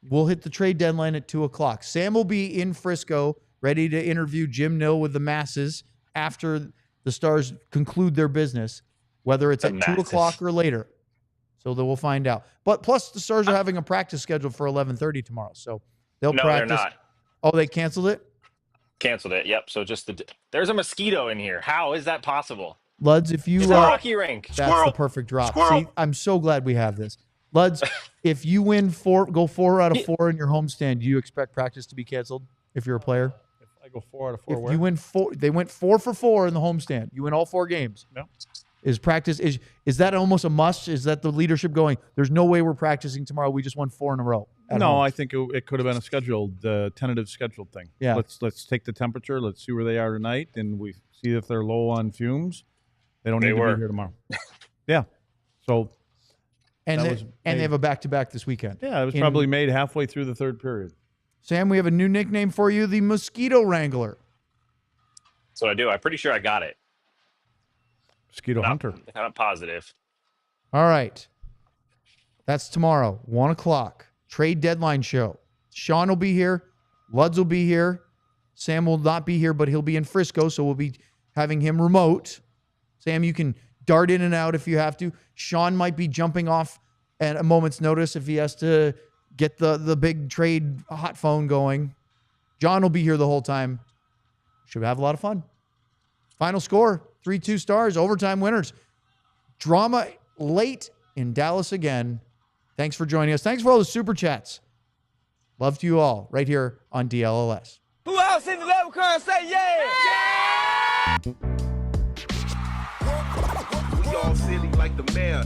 we'll hit the trade deadline at 2 o'clock. Sam will be in Frisco, ready to interview Jim Nill with the masses after the Stars conclude their business, whether it's The at 2 masses. o'clock or later. So that we'll find out. But plus, the Stars are having a practice scheduled for 11:30 tomorrow. So they'll No, practice. they're not. Oh, they canceled it? Canceled it. Yep. So just there's a mosquito in here. How is that possible? Luds, if you It's a hockey rink. that's the perfect drop. See, I'm so glad we have this. Luds, if you win 4 out of 4 in your homestand, do you expect practice to be canceled if you're a player? If I go 4 out of 4, If you win 4, they went 4 for 4 in the homestand. You win all 4 games. Yeah. Is practice is that almost a must? Is that the leadership going? There's no way we're practicing tomorrow. We just won 4 in a row. at No, home." I think it could have been a scheduled, tentative scheduled thing. Yeah. Let's take the temperature. Let's see where they are tonight, and we see if they're low on fumes. They don't They need were. to be here tomorrow. Yeah. So and that they, was and they made- have a back-to-back this weekend. yeah, it was In- probably made halfway through the 3rd period. Sam, we have a new nickname for you, the Mosquito Wrangler. So I do. I'm pretty sure I got it. Mosquito Hunter. I'm not positive. All right. That's tomorrow, 1 o'clock. Trade deadline show. Sean will be here. Luds will be here. Sam will not be here, but he'll be in Frisco, so we'll be having him remote. Sam, you can dart in and out if you have to. Sean might be jumping off at a moment's notice if he has to get the big trade hot phone going. John will be here the whole time. Should have a lot of fun. Final score, 3-2 Stars, overtime winners. Drama late in Dallas again. Thanks for joining us. Thanks for all the super chats. Love to you all right here on DLLS. Who else in the level current say yeah? We all silly like the mayor.